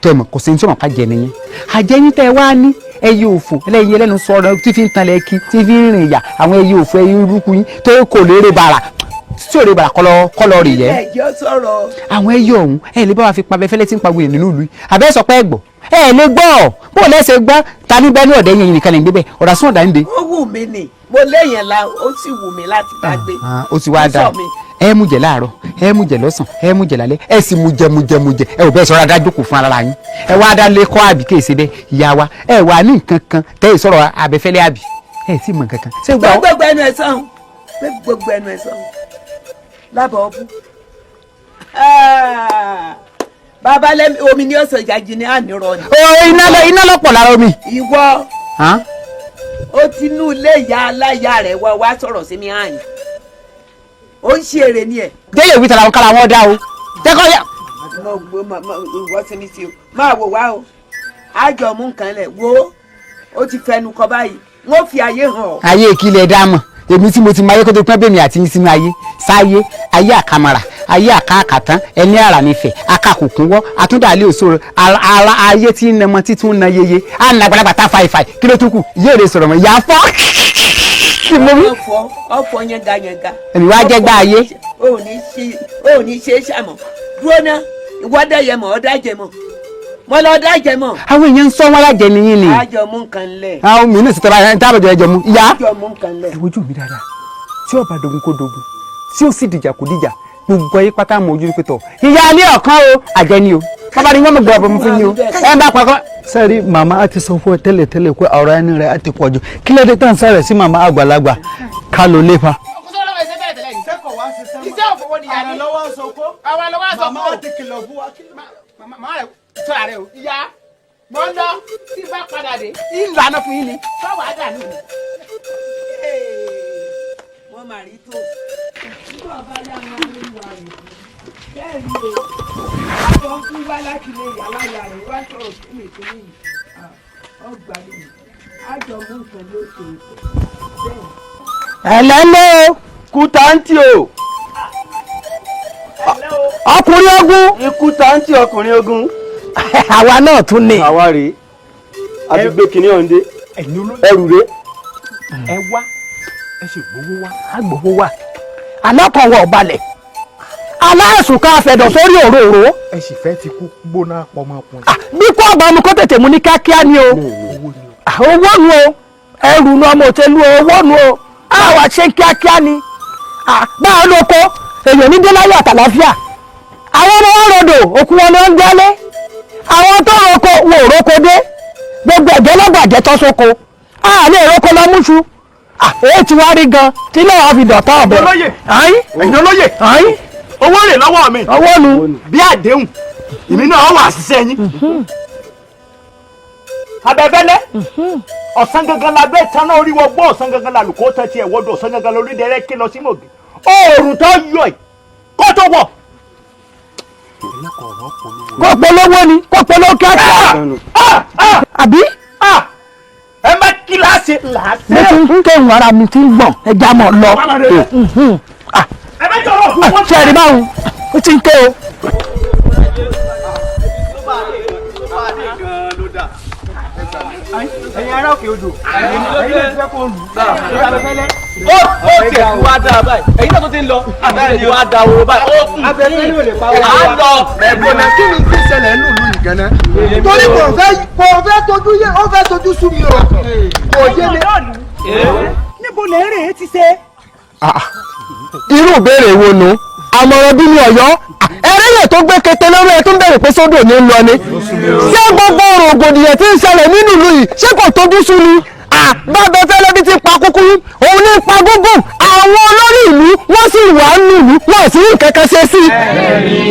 tẹ́ ẹ mọ̀ kò sí ní tí wọ́n pa jẹ́ ni yín àjẹ́ yín tẹ́ ẹ wá ní ẹyẹ òfò ẹlẹ́yin ẹlẹ́nu sọ̀rọ̀ tí fi ń tan lẹ́kí tí fi ń rìn ìyà àwọn ẹyẹ òfò ẹyẹ burúkú yín tó kò lérè bàrà tí ò lè bàrà kọ́lọ́ rì yẹ. ẹjọ́ sọ̀rọ̀. àwọn ẹyẹ ọ̀hún ẹ lè bá wa fi pa Abẹ́fẹ́lẹ́ tí ń pa wèrè nínú ìlú àbẹ́ sọ pé ẹ gbọ́ ẹ lè gbọ́ bó lẹ́sẹ̀ gbọ́ ta ní bẹ́ẹ̀ ní ọ̀dẹ́ yẹn nìkan lè gbé bẹ́ẹ̀ ọ̀dà sún ọ̀dà ń de. ó wù mí ni mo léèyàn la ó sì wù mí láti dágbé. ó ti wá dáa ẹ mú jẹ láàárọ̀ ẹ mú jẹ lọ́sàn ẹ mú jẹ lálẹ́ ẹ sì mú jẹ ẹ ò bẹ́ẹ̀ sọ̀rọ̀ adájókòó fún ara yín ẹ wá dá lé kọ́ àbí kéèsì bẹ́ẹ̀ ìyá wa ẹ wà ní nǹkan kan tẹ́ ẹ sọ̀rọ̀ Abẹ́fẹ́lẹ́ àbí ẹ sì mọ̀ nǹkan kan. gbogbo ẹnu ẹ sàn gbogbo ẹnu ẹ sàn lábọ̀ ọ̀bù bàbá lẹ́mi omi ní ọ̀sán ìjàjì ní ànírọ̀ ni. iná lọ́pọ̀ lára omi. ìwọ ó ti nú ilé ìyá aláya rẹ̀ wá sọ̀rọ̀ sí mi àyìn ó ń ṣe èrè ni ẹ̀. déyè wí tara wọn kára wọn dá o jẹ́kọ̀ yá. ìwọ sí mi sí o máa wò wá o àjọ mú nǹkan lẹ̀ wo ó ti fẹnu kọ báyìí wọ́n fi ayé hàn ọ́. ayé ìkílẹ̀ dá mọ̀ èmi tí mo ti máa yẹ kó tó pẹ́ bẹ́ẹ̀ mi àti yín sínú ayé sáyé ayé àkàmàrà ayé àkàkàtán ẹni àrà nífẹ̀ akàkùnkùn wọ́ àtúndàlẹ́ òṣòro ara ayé tí ń nàmọ́ títún na yeye á nà àgbàlagbà tá fàìfàì kí ló tún kù yóò lè sọ̀rọ̀ mọ́ ìyá fọ́. ọ̀fọ̀ yẹngayẹnga. èmi wá jẹ́ gbá ayé. ó ní ṣe é ṣàmọ̀ dúró ná ìwọ dájẹ mọ́ ọ dájẹ mọ́ mo lọ dájẹ mọ́. àwọn èèyàn ń sọ wọn lájẹ nìyí ni. àjọ mú nǹkan lẹ. àwọn mi ní sètò báyìí tábàjọ ẹjọ mú ìyá. àjọ mú nǹkan lẹ. ẹ wojú mi dáadáa tí ó bá dogun kó dogun tí ó sì dìjà kó dìjà gbogbo ayé pátá mọ ojú pé tọ ìyá ilé ọ̀kan o àjẹ ni o bàbá ni wọ́n mọ̀ gbọ́ ọ̀bọ̀ mi fún yín o ẹ bá pàkọ́. sẹ́ẹ̀rí màmá á ti sọ fún ẹ tẹ́lẹ̀ pé ọ̀rọ̀ ẹni rẹ̀ á ti pọ̀ jù kí ló dé tán sẹ́rẹ̀ sí màmá àgbàlagbà ká ló lé fa. iṣẹ́ òfowó ni yàrá lọ́wọ́ sọ́kó àwọn lọ́wọ́ sọ́kó màmá ti kìlọ̀ fún wa kí màmá rẹ̀ sọ ààrẹ o ìyá mọ́ ń lọ tí bá padà dé ìlànà fún yín ni báwa á dànù. wọ́n máa rí tó nígbà bá yá wọn lórí wa rè bẹ́ẹ̀ ni o àwọn ń fún wá láti lè yà láyà rẹ̀ wá sọ̀rọ̀ sí mi tó yìí ọgbà mi àjọ mú nǹkan lóṣù bẹ́ẹ̀. ẹlẹ́lẹ́ kú táǹtì o ọkùnrin ogun ikú táǹtì ọkùnrin ogun àwa náà tún ní. àwa rèé a ti gbé kinní ọ̀hún dé ẹrù rèé. ẹ wá ẹ sì gbowó wá. a gbowó wá alákan wọ ọbalẹ̀ aláìsùn ká fẹ̀dọ̀ sórí òróró. ẹ sì fẹ́ ti kú gbóná pọmọkùnrin. bí kò ọba mu kó tètè mu ní kíákíá ni o owó nu o ẹrù nu ọmọ òtẹ́lu owó nu o àwa ṣe kíákíá ni báwo ló kó èèyàn ní déláyà àtàláfíà àwọn ọmọ wọn rodò òkú wọn ló ń gbálé àwọn tó roko wò roko dé gbogbo ẹ̀jẹ̀ lọ́gbàjẹ́ tó sóko àlè roko lọ múṣu èyí tí wàá rí gan tí náà fi dọ̀tá ọ̀bẹ. ẹ̀yin olóyè owó rè lọ́wọ́ mi owó nu bí àdéhùn èmi náà wà ṣiṣẹ́ yín. Abẹ́fẹ́lẹ́ ọ̀sán gangan la bẹ́ẹ̀ tán náà orí wọ gbọ́ ọ̀sán gangan la lùkọ́ tán tiẹ̀ wọ́dọ̀ ọ̀sán gangan lórí dẹ́rẹ́ ké lọ sí mògì oòrùn tó yọ ẹ̀ kó tó wọ̀. kó polówó ni kó polówó kíákíá àbí. ẹ má kíláàsì làásì. mo ti ń ké ìwọ̀n ara mi ti ń gbọ̀n ẹja mọ̀ lọ. ẹ má jọ̀rọ̀ fún wọn. ṣé ẹ rí báwọn ó ti ń ké o. ló bá dé gan ló dà. ẹ̀yin ará òkè odò ẹ̀yin ló fẹ́ kó lù ó tiẹ̀ kú wá dáa báyìí ẹ̀yin náà tó ti ń lọ abẹ́rẹ́ wá da owó báyìí ó kù abẹ́rẹ́ ò lè pa owó. á lọ ẹ̀bùn náà kí ni kí ṣẹlẹ̀ nínú ìlú nìkan náà. torí kò fẹ́ tójú yé ó fẹ́ tójú sú mi o kò yé mi. níbo lè rè é ti ṣe. irú ìbéèrè wo nu àmọ̀ràn bí ní Ọ̀yọ́ ẹrẹ́yẹ̀ tó gbé kété lórí ẹ tó ń bẹ̀rẹ̀ pé sódò ní ń lọ ni ṣé gbogbo rògbòdìyàn tí ń ṣẹlẹ̀ nínú ìlú yìí ṣé kò tójú sú ni bàbá fẹ́lẹ́ bí ti pa kúkúrú òun ní pa gúngùn àwọn olórí ìlú wọ́n sì wà nínú ìlú wọ́n sì rí kẹ́kẹ́ ṣe sí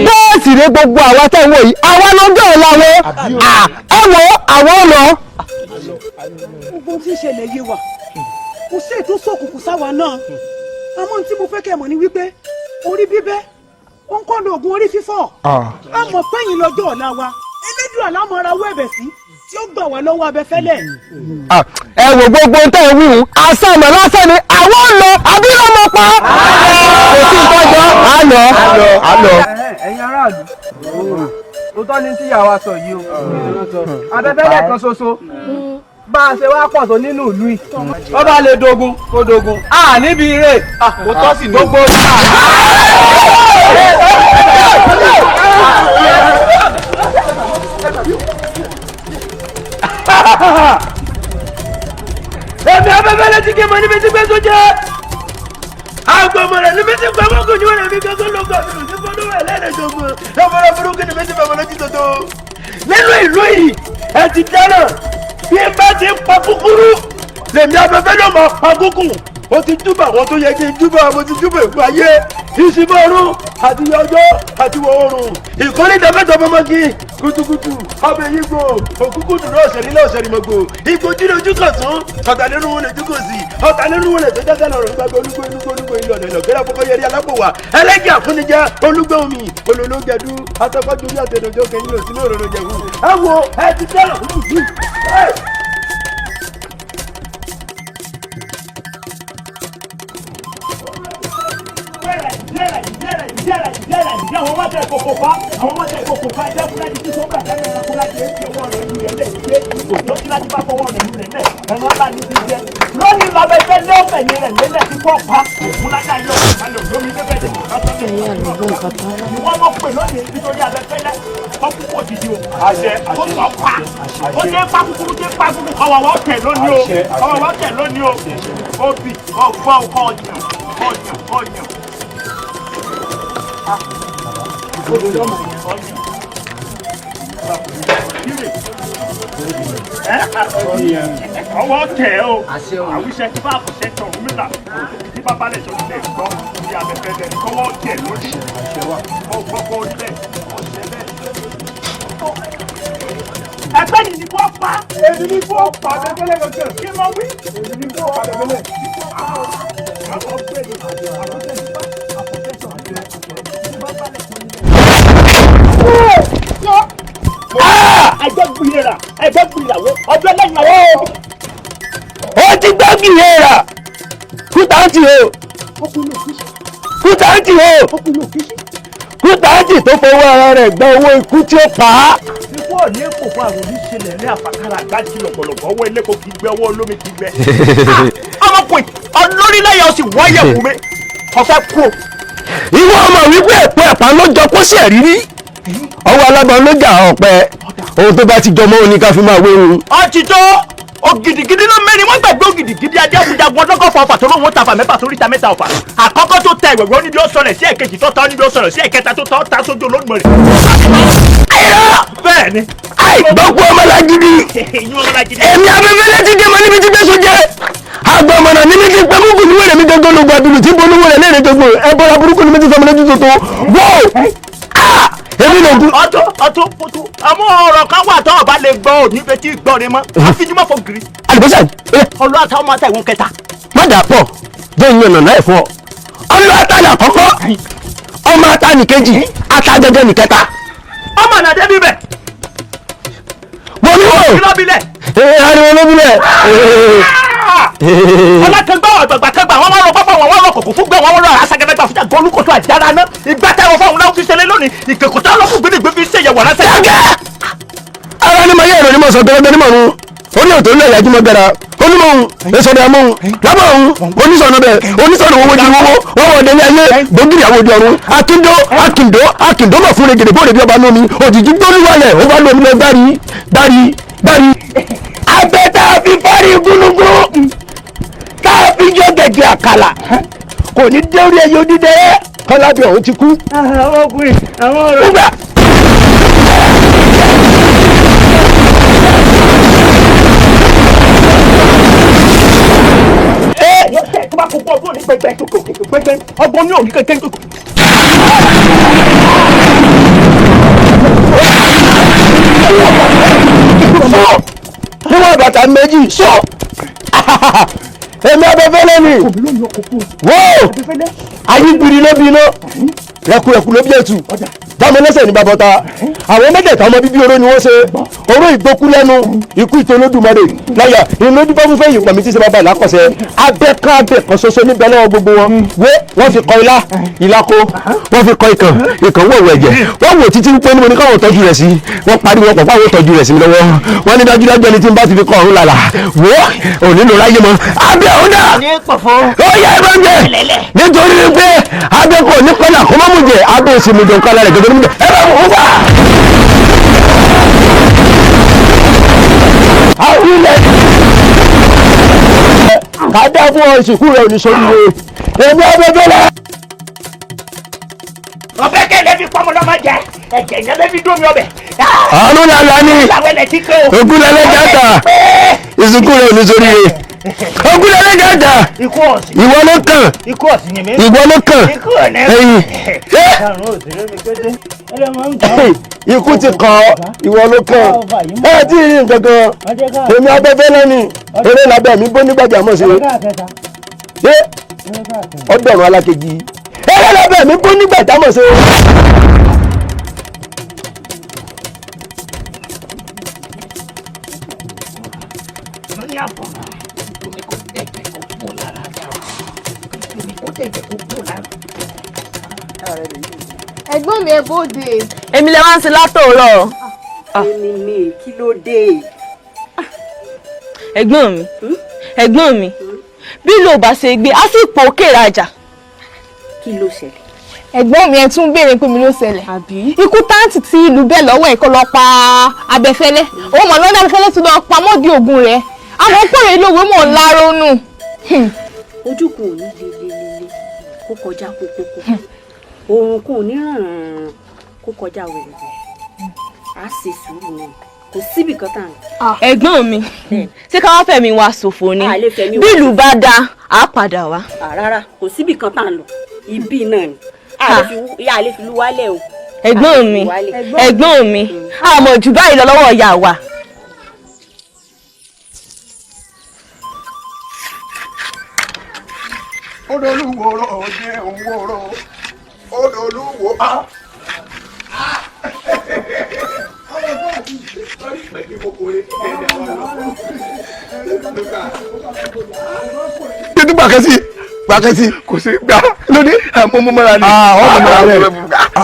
bẹ́ẹ̀ sì ré gbogbo àwa tẹ̀wọ̀ yìí àwa lọ́jọ́ ọ̀la wọn ẹ̀wọ̀ àwọn ọ̀nà. gbogbo tí ń ṣẹlẹ̀ yé wa kò sí ètò sókùnkùn sáwa náà àmọ́ tí mo fẹ́ kẹ́ mọ̀ ni wípé orí bíbẹ́ ó ń kọ́ lo oògùn orí fífọ́ a mọ̀ pẹ́yìn lọ́jọ́ ọ̀la wa elédùn àlámọ̀ra owó ẹ̀bẹ̀ sí tí ó gbà wá lọ́wọ́ abẹ́fẹ́lẹ́. ẹ wò gbogbo tẹ́ ẹ wíhun àṣàmọ̀ lásán ni àwọn ń lọ àbí lọ́mọ pa kò sí ìtọ́jọ́ á lọ. ẹ̀yin aráàlú òótọ́ ni tíyàwó sọ yìí o abẹ́fẹ́lẹ́ kan ṣoṣo bá a ṣe wá pọ̀ tó nínú ìlú yìí wọ́n bá lè dogun kó dogun níbi ire kò tọ́ sí gbogbo èmi abẹ́fẹ́lẹ́ ti ké mọ níbi tí gbé tó jẹ́ agbọmọ rẹ níbi tí gbọmọ kò ní wọn níbi gbogbo lọgọ àbúrò tí gbọdọ wà lẹ́ẹ̀dẹ́gbọ̀n lọ́mọdé burúkú níbi tí bàbá lọ́jọ́ tó nínú ìlú yìí ẹ ti dáná bí n bá ti ń pa kúkúrú lèmi abẹ́fẹ́lẹ́ máa pa gúngùn ó ti júbà àwọn tó yẹ kí n júbà mo ti júbà èkó ayé ìsìnbọ̀rún àti ọjọ́ àti wọ̀ọ̀rùn ìkórè dẹ́gbẹ́tọ̀ mọ́mọ́gì kutukutu ọbẹ̀ yígbò òkúkúdù náà ṣẹ̀rí náà ṣẹ̀rí mọ́gbò igbó tí lójú kàn tún ọ̀tà nínú wọn lè dúkọ̀ sí ọ̀tà nínú wọn lè tó jáde lọ́rọ̀ gbàgbé olúgbó ilé ọ̀nà ìlọ̀gẹ́rẹ́ àkọ́kọ́ yẹrí alápòwà ẹlẹ́gì àfúnijẹ́ olúgbó omi olólógẹdú atọ́kọ́jú ní àtẹnudọ́ kẹyìn lọ sínú òróró jẹ̀wù ẹ wo ẹ ti tẹ́lọ̀ àwọn ọmọ tẹ kókó pa ẹjẹ fúlẹ́ẹ̀dì tí tó gbà tẹ́lẹ̀ ẹ̀rọ fúlẹ́ẹ̀dì èsì ọwọ́ rẹ̀ lù rẹ̀ lẹ́yìn pé òjò tí láti bá fọwọ́ rẹ̀ lù rẹ̀ lẹ̀ ẹ̀rọ ńlá ní ti jẹ́ lónìí lọ́bẹ̀ fẹ́ lé ọ̀fẹ̀yìn rẹ̀ lélẹ̀ tí kò pa òkúlájà yọ ọ̀kálẹ̀ lómi lébẹ̀ dẹ̀ wọ́n mọ̀ pé lónìí nítorí abẹ́fẹ́lẹ́ ọkùnkùn òdìdí o tó sọ pa ó dé pa kúkúrú dé pa kúkúrú ọwọ́ tẹ̀ lónìí o obì ọgbọ́n ọ̀yàn ọwọ́ tẹ̀ o àwíṣẹ́ tí bá àbùṣẹ́ tọ̀ ọ́ mílà tí bàbá lè sọ nílẹ̀ gbọ́ ní abẹ́fẹ́lẹ́ kọ́wọ́ tẹ̀ lónìí ọgbọ́gbọ́ orílẹ̀ ọ̀ṣẹ́ bẹ́ẹ̀. ẹgbẹ́ ni kò pa èmi ni kò pa abẹ́fẹ́lẹ́ lọ́jọ́ kí n máa wí èmi ni kò pa abẹ́fẹ́lẹ́. ẹgbẹ́ gbìyànjú ọjọ́ lẹ́yìn àwọn. ó ti gbọ́ gbìyànjú kútàǹtì o kútàǹtì tó fọwọ́ ara rẹ̀ gba owó ikú tí ó pa á. ikú ò ní kò fún àwọn oníṣẹ̀lẹ̀ ní àfàkàrà àgbájí lọ́pọ̀lọpọ̀ ọwọ́ ilé kò kí gbẹ ọwọ́ olómi kí gbẹ. ọmọkùnrin olórílẹ̀yà ó sì wáyẹ̀ wù mí ọ̀fẹ́ kú. ìwọ ọmọ wípé ẹ̀pọ̀ ẹ̀pà ló jọ kó sí ẹ̀rí rí ọwọ́ alábàá ló jà ọ̀pẹ ohun tó bá ti jọmọ́ òní ká fi máa wéwu. ọtítọ́ ògìdìgìdì ló mẹ́rin wọ́n gbàgbé ògìdìgìdì ajẹ́kùjagun ọdọ́gọ́fọ̀ ọ̀fà tó lóun tàfà mẹ́fà tó ríta mẹ́ta ọ̀fà àkọ́kọ́ tó tẹ ìwẹ̀wẹ̀ oníbi ó sọlẹ̀ sí ẹ̀kejì tó ta oníbi ó sọlẹ̀ sí ẹ̀kẹta tó ta ó ta sójú Olódùmarè. bẹ́ẹ̀ ni. gbogbo ọmọlàgídí èmi abẹ́fẹ́lẹ́ ti dé mọ níbi tí gbèsò jẹ́ agbọmọ̀nà níbi tí pẹ́ kúkú ní wẹ̀rẹ̀ mi gangan ló gba bìlù tí bolówó rẹ̀ lẹ́rẹ̀ gbogbo ẹ̀bọ̀ra burúkú ni mi ti fọmọ lójú tó tó wọ́ọ̀ èmi ló dún. ọtún àmọ́ ọ̀rọ̀ kan wà tó ọba lè gbọ́ òní fetí gbọ́ rẹ mọ́ àfijúmọ́ fọ gírí. àlùbọ́sà ọlọ́ àtàwọn ọmọ àtàwọn kẹta. má dà pọ̀ jẹ́ ìyẹn nàná ẹ̀ fún ọ ọlọ́ àtàlẹ̀ àkọ́kọ́ ọmọ àtàlẹ̀ kejì àtàgẹ́gẹ́ nìkẹta. ọmọ ànàdé bíbẹ̀. mo ní wò. kí ló bilẹ̀. ariwo ló bilẹ̀. ọlọ́kẹ́gbà ọ̀gbàgbàkẹ́gbà wọn wọ́n rọ pápá wọn wọ́n rọ kòkò fún gbẹ wọn wọ́n rọ àṣàgẹ́gbẹ́gbà fún jàgbọ́ olùkọ́tù àjàrà náà ìgbà tẹ́wọ́ fún òun náà fi ṣẹlẹ̀ lónìí ìkẹ̀kọ̀tà ọlọ́kùn gbẹ̀dẹ̀gbẹ̀ fi ṣe yẹ̀wọ̀ ránṣẹ́. ara ni mo yẹ ìròyìn mọ̀ sọ gbẹ̀rẹ̀gbẹ̀ nímọ̀ nu orí òtò ilé ìyájú mọ́gàrà onímọ̀ọ́hún èsọ̀dọ̀ àmọ́hún lábọ̀ọ́hún onísọ̀nà bẹ̀ onísọ̀nà owó jí wọ́wọ́ wọ́n wọ̀ délé ayé gbòógìrì àwọn òde ọ̀run akíndó mọ̀ fún regèdè bóde bí ọba lómi òjijì gbólúwalẹ̀ ó bá lómi lọ dárí. abẹ́ tá a fi fárí gúnugún tá a fi jọ gẹ̀gẹ̀ àkàlà kò ní dé orí ẹyẹ odídẹ kọ́lábí ọ̀hún ti kú. àwọn ọkùnrin àwọn ọ̀rọ̀. tó bá kó bọ́ ọdún ní pẹpẹ ọgbọ́n ní òní kẹ̀kẹ́. níwọ̀n bàtà méjì sọ èmi abẹ́fẹ́lẹ́ ni wó ayígbìrì ló bí iná rẹ̀kùrẹ̀kù ló bí ètù jámọ́lẹ́sẹ̀ ní babọ́ta àwọn mẹ́tẹ̀ẹ̀ta ọmọ bíbí oró ni wọ́n ṣe oró ìgbókú lẹ́nu ikú ìtòlódùmarè láyà ìlú dúpọ́ fún fẹ́yìn pàmì tí ṣe bàbá ìlàkọ̀ṣẹ́ abẹ́kan ṣoṣo níbẹ̀ lọ́wọ́ gbogbo wọn wọ́n fi kọ ìlàkó wọ́n fi kọ ìkàn wọ̀wọ̀ ẹ̀jẹ̀ wọ́n wò títí pé ní mo ní káwọn tọ́jú rẹ̀ sí wọ́n parí wọn pọ̀ fáwọn tọ́jú rẹ̀ sí mi lọ́wọ́ wọ́n ní dájúdájú ẹni tí n bá ti fi kọ́ ọ̀run lálà wò ó nílò láyé mọ́ abẹ́ ọ̀hún náà ó yẹ ẹ̀rọ ń jẹ nítorí pé abẹ́ kò ní kọ́lá kó má mú jẹ abẹ́ òsì mi jọ ń kọ́lá rẹ̀ gẹ́gẹ́ mú jẹ ẹ̀rọ ń wà. àwílẹ̀ ká dá fún ọ ìsìnkú rẹ̀ oníṣòrí rẹ̀ èmi abẹ́fẹ́lẹ́. ọbẹ̀ kẹ́lẹ́ fi pọ́nmọ́ lọ́mọ jẹ ẹ̀jẹ̀ yẹn lè fi dómi ọbẹ̀. àánú làlá ní ògúnlẹ̀lẹ̀ jàdà ìsìnkú rẹ̀ oníṣòrí rẹ̀ ògúnlẹ̀lẹ̀ jàdà ìwọ ló kàn ẹ̀yìn ikú ti kàn ọ́ ìwọ ló kàn ẹ tí ì rí nǹkan kan èmi abẹ́fẹ́lẹ́ ni eré lábẹ́ mi bó nígbàjà mọ̀ sí ṣé ọ̀dọ̀rùn alákejì eré lábẹ́ mi bó nígbàjà mọ̀ sí. ẹ̀gbọ́n mi ẹ bóde. èmi lè wá ń ṣe látòórọ̀. èmi ni kí ló dé. ẹ̀gbọ́n mi bí ló bá ṣe gbé á sì pò òkè rajà. kí ló ṣẹlẹ̀. ẹ̀gbọ́n mi ẹ tún béèrè pé mi ló ṣẹlẹ̀. ikú táǹtì tí ìlú bẹ́ẹ̀ lọ́wọ́ ẹ̀ kó lọ pa abẹ́fẹ́lẹ́ òun mọ̀ lọ́dọ̀ abẹ́fẹ́lẹ́ ti lọ pa mọ́dí ògùn rẹ̀ àwọn pòrè lówó mọ̀ ń lárónú. ojúkun ò ní lelelele kó kọjá kókókó òrùnkún ò ní ràn kó kọjá wẹ̀rẹ̀ á ṣe sùúrù náà kò síbì kan tàn. ẹ̀gbọ́n mi ṣé ká wá fẹ̀mí wa ṣòfò ni bí ìlú bá dáa á padà wá. rárá kò síbì kan tàn lọ ibi náà ni a lè fi lu wálẹ̀ o. ẹ̀gbọ́n mi àmọ̀ jù báyìí lọ lọ́wọ́ ìyá wa. olólùwòrò jẹ́ òwòrò olólùwò á. tètè gbàkẹ́sì kò sí gbà lóde àmọ́mọ́ra ni. ọmọmọ́ra rẹ̀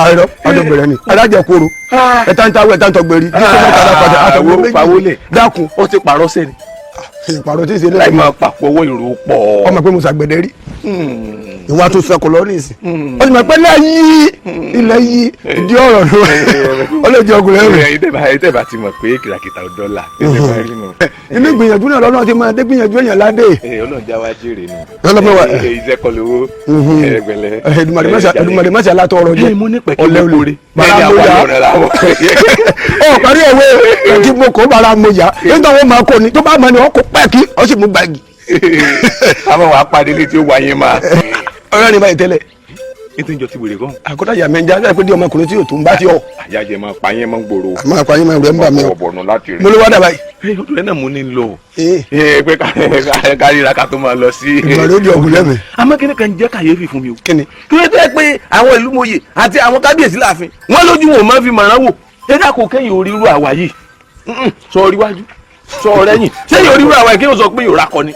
àìrọ́ ọdọ̀gbẹ̀rẹ̀ ni adájẹ́ kóró ẹ̀ta ń tawọ́ ẹ̀ta ń tọgbẹ̀rí àtọwọ́ dákun ó ti pààrọ̀ sẹ́ni. ìpàrọ̀ tí ì ṣe lẹ́yìn. láì máa papọ̀ owó ìrò pọ̀. ọmọ pé mo ṣàgbẹ̀dẹ̀ rí ìwà tó sọkò lọ nísìn ó sì mọ̀ pé ilẹ̀ yí ìdí ọ̀rọ̀ ló ó lè jẹ ọkùnrin rẹ̀. ẹ̀yin tẹ́ bá ti mọ̀ pé kìlàkìtà ò dọ́là. inú ìgbìyànjú náà lọ́nà ti máa dé gbìyànjú èèyàn ládé. Ọlọ́run já wá jèrè ni. lọ́lọ́pẹ́ wa iṣẹ́ kọ lówó ẹgbẹ̀lẹ́. Èdùmàrè má ṣe alátọ̀ ọ̀rọ̀ jẹ́ ọ̀lẹ́wùlẹ̀ baramoya ọ parí ẹ̀wé ẹ̀kí mo kó baramoya nígbà wọn máa kó ni tó bá mọ ni wọn kó pẹ́ẹ́kì ọ sì mú gbàgì. àwọn wàá padì létí ó wáyé máa. ọ̀rẹ́ ni báyìí tẹ́lẹ̀. ètò ìjọ ti wèrè gan. àkọ́tà yà mí jáde pé di ọmọkùnrin tí yóò tó ń bá tí ọ. àyájẹ máa pa yẹn máa ń gbòòrò. máa pa yẹn máa rẹ̀ ń bà mí o. ọ̀bọ̀nù láti rẹ̀. mo ló wá dà báyìí. ojú rẹ̀ náà mo ní lọ. pé káríra ká tó máa lọ sí. ìgbà ló di ọ̀gùn lẹ́mìí. àmọ́ kíni kan jẹ́ kàyéfì fún mi o. kíni. kí ló dé pé àwọn ìlú mòye àti àwọn kábíyèsí láàfin wọ́n lójú wọn máa fi màrán wò ẹ̀dá kò kẹ́yìn oríru àwa yìí sọ orí wájú sọ ọ̀rẹ́yìn sẹ́yìn oríru àwa yìí kí wọ́n sọ pé yòó rakọ ni.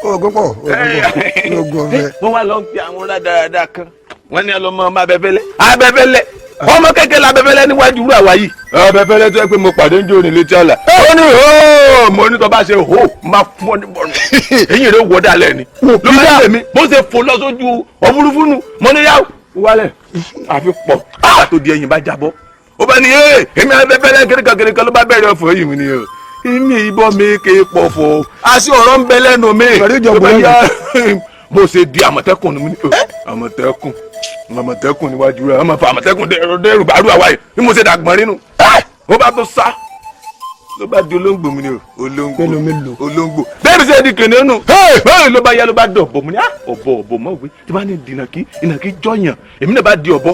wọ́n wá lọ ń pe àwọn rádaràda kan wọ́n ní ọlọ́mọ ọmọ abẹ́fẹ́lẹ́ ọmọ kékeré abẹ́fẹ́lẹ́ níwájú irú àwa yìí abẹ́fẹ́lẹ́ tó yẹ pé mo pàdé ń jó ní létí àlà ó ní hóò mo ní tó bá ṣe hóò máa fún ọ ní bọ́ọ̀nù èyí rẹ̀ wọ́ dálẹ̀ ni ló máa ń tẹ̀mí bó ṣe fò lọ sójú òfurufú nu mo ní yàwó wálẹ̀ àfi pọ̀ nígbà tó di ẹ̀yìn bá jábọ́ ó bá ní èmi abẹ́fẹ́lẹ́ kékeré ló bá bẹ̀rẹ̀ ọ̀fọ̀ yìí mi ni o ìmí ìbọn mi kì í pọ̀ fọ́ àṣì ọ̀rọ̀ ń bẹ lẹ́nu mi bó ṣe di àmọ̀tẹ́kùn ni mo ní àmọ̀tẹ́kùn níwájú rẹ̀ ọmọ fún àmọ̀tẹ́kùn dẹ́rù bàrú àwa yìí bí mo ṣe dàgbọ́n nínú ó bá tó sá ló bá di olóńgbò mi ni olóńgbò bẹ́ẹ̀ bí ṣe di kìnìún nù ló bá yá ló bá dọ̀ ọ̀bọ̀ mo ní ọ̀bọ̀ mọ̀ wí tí bá ní ìnàkí jọyàn èmi náà bá di ọ̀bọ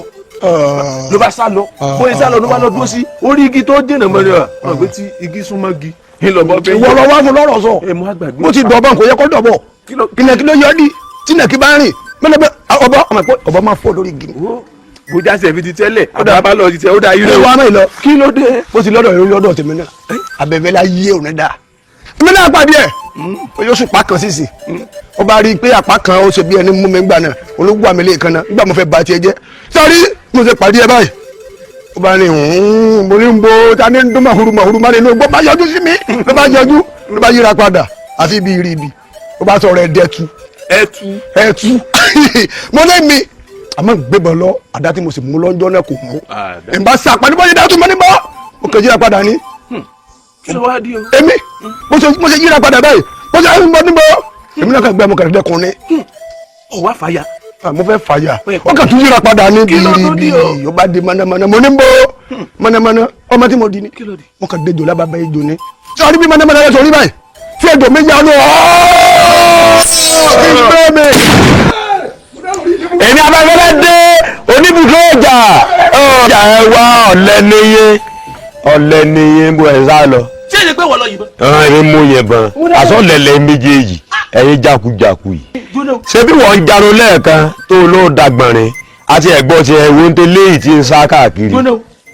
ló bá sá lọ bóyá sá lọ ló bá lọ dúró sí orí igi tó dènà mọ́ rẹ̀ ọ̀gbẹ́ tí igi súnmọ́ gi ńlọbọ bẹ́ẹ̀ ìwọ lọ wá fún lọ́rọ̀ sọ mo ti dọ̀bọ̀ kò yẹ kó dọ̀bọ̀ kìnìkì ló yọ ọ́ di tí nàkí bá rìn mẹ́lẹ́bẹ́ ọba máa fọ́ lórí igi. bójá sẹ́fi ti tẹ́lẹ̀ ó dà bá lọ ti tẹ́ ó dà yín lọ. ìwà máa lọ kí ló dé bó ti lọ́dọ̀ yóò lọ́dọ̀ tèmi náà abẹ́fẹ́ la yé òun dá. mi náà pàdé ẹ̀ yóò sùn pa kan sísì ó bá rí i pé àpá kan ó ṣe bí ẹni mú mi gbà náà ológun àmì lè kan náà nígbà mo fẹ́ ba tiẹ̀ jẹ́ sọ́rí mo ṣe pàdé ẹ báyìí ó bá ní mo ní ń bo ta ní ń dún màhúrú má nínú gbọ́ bá yọjú sí mi ló bá yọjú ló bá yíra padà àfi bí rí ibi ó bá sọ̀rọ̀ ẹ̀ dẹ́tu ẹtú mo ní mi àmọ́ gbébọn lọ àdá tí mo sì mú lọ́jọ́ náà kò mú ẹ̀ ń bá sá àpàdé bọ́yìí dátú mọ́ níbọ̀ mo kàn yíra padà ní. èmi mo ṣe yíra padà báyìí mo ṣe ń bọ́ níbọ̀ èmi náà kàn gbé ọmọkàrẹ́ dẹ́kun ní. ọwọ́ àfàyà. mo fẹ́ fàyà ó kàn tún yíra padà ní bíi ó bá di mọ́nàmọ́ná mo ní bọ́ mọ́nàmọ́ná ọmọ tí mo di ní mo kàn dejò lábàbá ejò ní. sọ́ọ́rí bí mọ́nàmọ́ná rẹ̀ sọ́ọ́rí báyìí tí ejò méjì á lọ èmi abẹ́fẹ́lẹ́ dé oníbùdó ọjà ẹ wá ọ̀lẹ́ níye bó ẹ sá lọ. ṣé èyí pé wọ́n lọ yìnbọn. èmi mú yìnbọn àsọ̀lẹ̀lẹ̀ méjèèjì ẹ̀yin jákujàku yìí. ṣé bí wọ́n ń jarun lẹ́ẹ̀kan tó ló dàgbọ̀nrín àti ẹ̀gbọ́n ti ẹ̀wọ́ ń tẹ́lẹ̀ èyí tí ń sá káàkiri.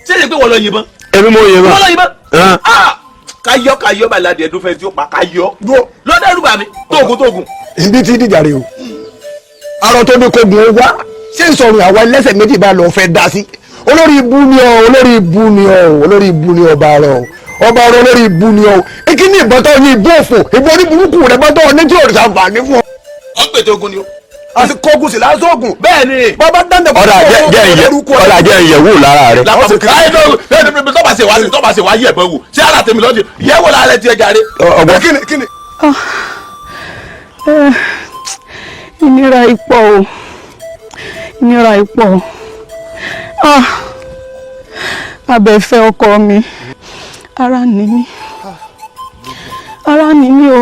ṣé èyí pé wọ́n lọ yìnbọn. èmi mú yìnbọn. wọ́n lọ yìnbọn. káyọ́ bá ládìẹ ẹ̀dùn fẹ́ tí ó pa káyọ́. lọ́dọ̀ ẹ̀rù bà mí tóògùn. ibi tí dìjà rè o arọ tó ní kogun ó wá ṣé ń sọ̀rọ̀ àwọn ẹlẹ́sẹ̀ méjì bá lọ fẹ́ dá sí olórí ibu ni ọba ọrọ olórí ibu ni ọ ekí ní ìbọn tó ní ìbú òfò ìbọn oníburúkú rẹ bọ́ tó ní tí ò sá fà ní fún ọ. ọ gbèdé ogun ni o. àti kógun sì lásán ogun. bẹ́ẹ̀ ni. bàbá dáńdẹ̀ fún ọ̀dà jẹ́ ìyẹ̀wò lára rẹ̀. tọ́ba ṣe wá yẹ̀ bọ́ wò ṣé ara tèmi lọ́dún yẹ̀wò lára ti ẹ̀ jàre. kíni. ìnira ipò abẹ́fẹ́ ọkọ mi ara ní mí o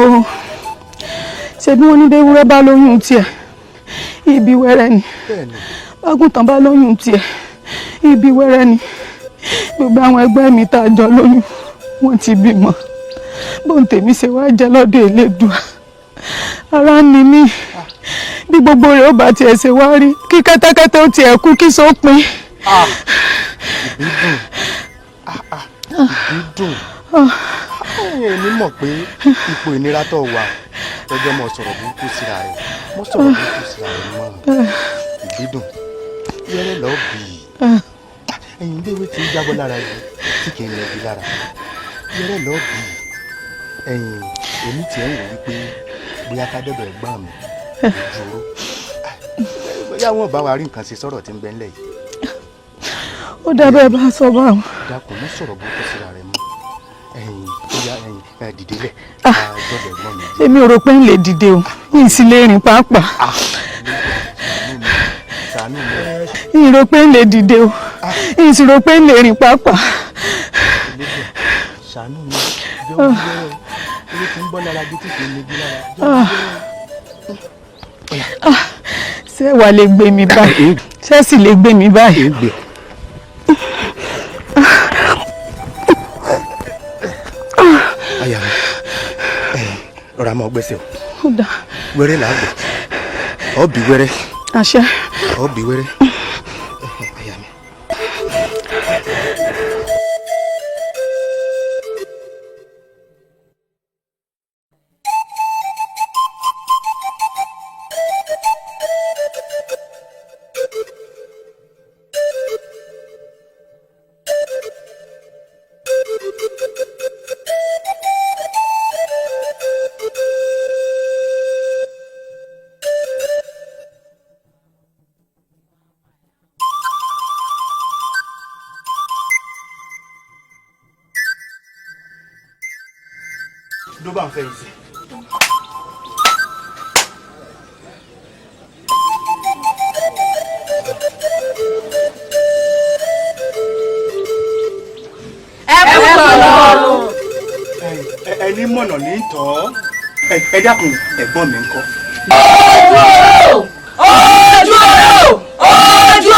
ṣe bí wọ́n ní déwúrẹ́ bá lóyún tiẹ̀ ibi wẹ́rẹ́ ni bágùntàn bá lóyún tiẹ̀ ibi wẹ́rẹ́ ni gbogbo àwọn ẹgbẹ́ mi tá a jọ lóyún wọ́n ti bímọ bóun tèmi ṣe wá jẹ́ lọ́dọ̀ Elédùà ara ní mí bí gbogbo rẹ̀ ó bá tiẹ̀ ṣe wá rí kí kẹ́tẹ́kẹ́tẹ́ ó tiẹ̀ kú kí sópin. ìbídùn èmi mọ̀ pé ipò ìnira tó wà tọjọ́ mọ̀ sọ̀rọ̀ burúkú síra rẹ̀ mọ̀ sọ̀rọ̀ burúkú síra rẹ̀ mọ́ ìbídùn yẹ́rẹ́ lọ́ọ́ bì í ẹ̀yìn léwé tí ń jábọ́ lára yìí tí kì í lọ bí lára yẹ́rẹ́ lọ́ọ́ bì í ẹ̀yìn èmi tiẹ̀ ń wò wípé bóyá ká dọ́dọ̀ ẹ̀gbọ́n mi ìjòrò bóyá wọn bá wa rí nǹkan ṣe sọ̀rọ̀ tí ń bẹ ńlẹ̀ yìí. ó dábẹ́ bá sọ báwọn. dákun mọ́ sọ̀rọ̀ burúkú síra rẹ̀ mọ́ bóyá dìde lẹ̀ dọ́dọ̀ ẹ̀gbọ́n mi. èmi ò rò pé ń lè dìde o yìí sì lè rìn pàápàá. yìí rò pé ń lè dìde o yìí sì rò pé ń lè rìn pàápàá. ṣàánú mi jẹ́ òun jẹ́ ilé tí ń bọ́ lára bí tí kì í níbi lára. ṣé wà lè gbé mi báyìí ṣé sì lè gbé mi báyìí. àyà mi rọra máa gbẹ́sẹ̀ o wẹ́rẹ́ là á gbọ́ ọ bí wẹ́rẹ́ àṣẹ ọ bí wẹ́rẹ́ àyà mi. ló bá ń fẹ́ ìsìn. Ẹni mọ̀nà ní tọ́ ẹ dákun ẹ̀gbọ́n mi ń kọ́. Ojú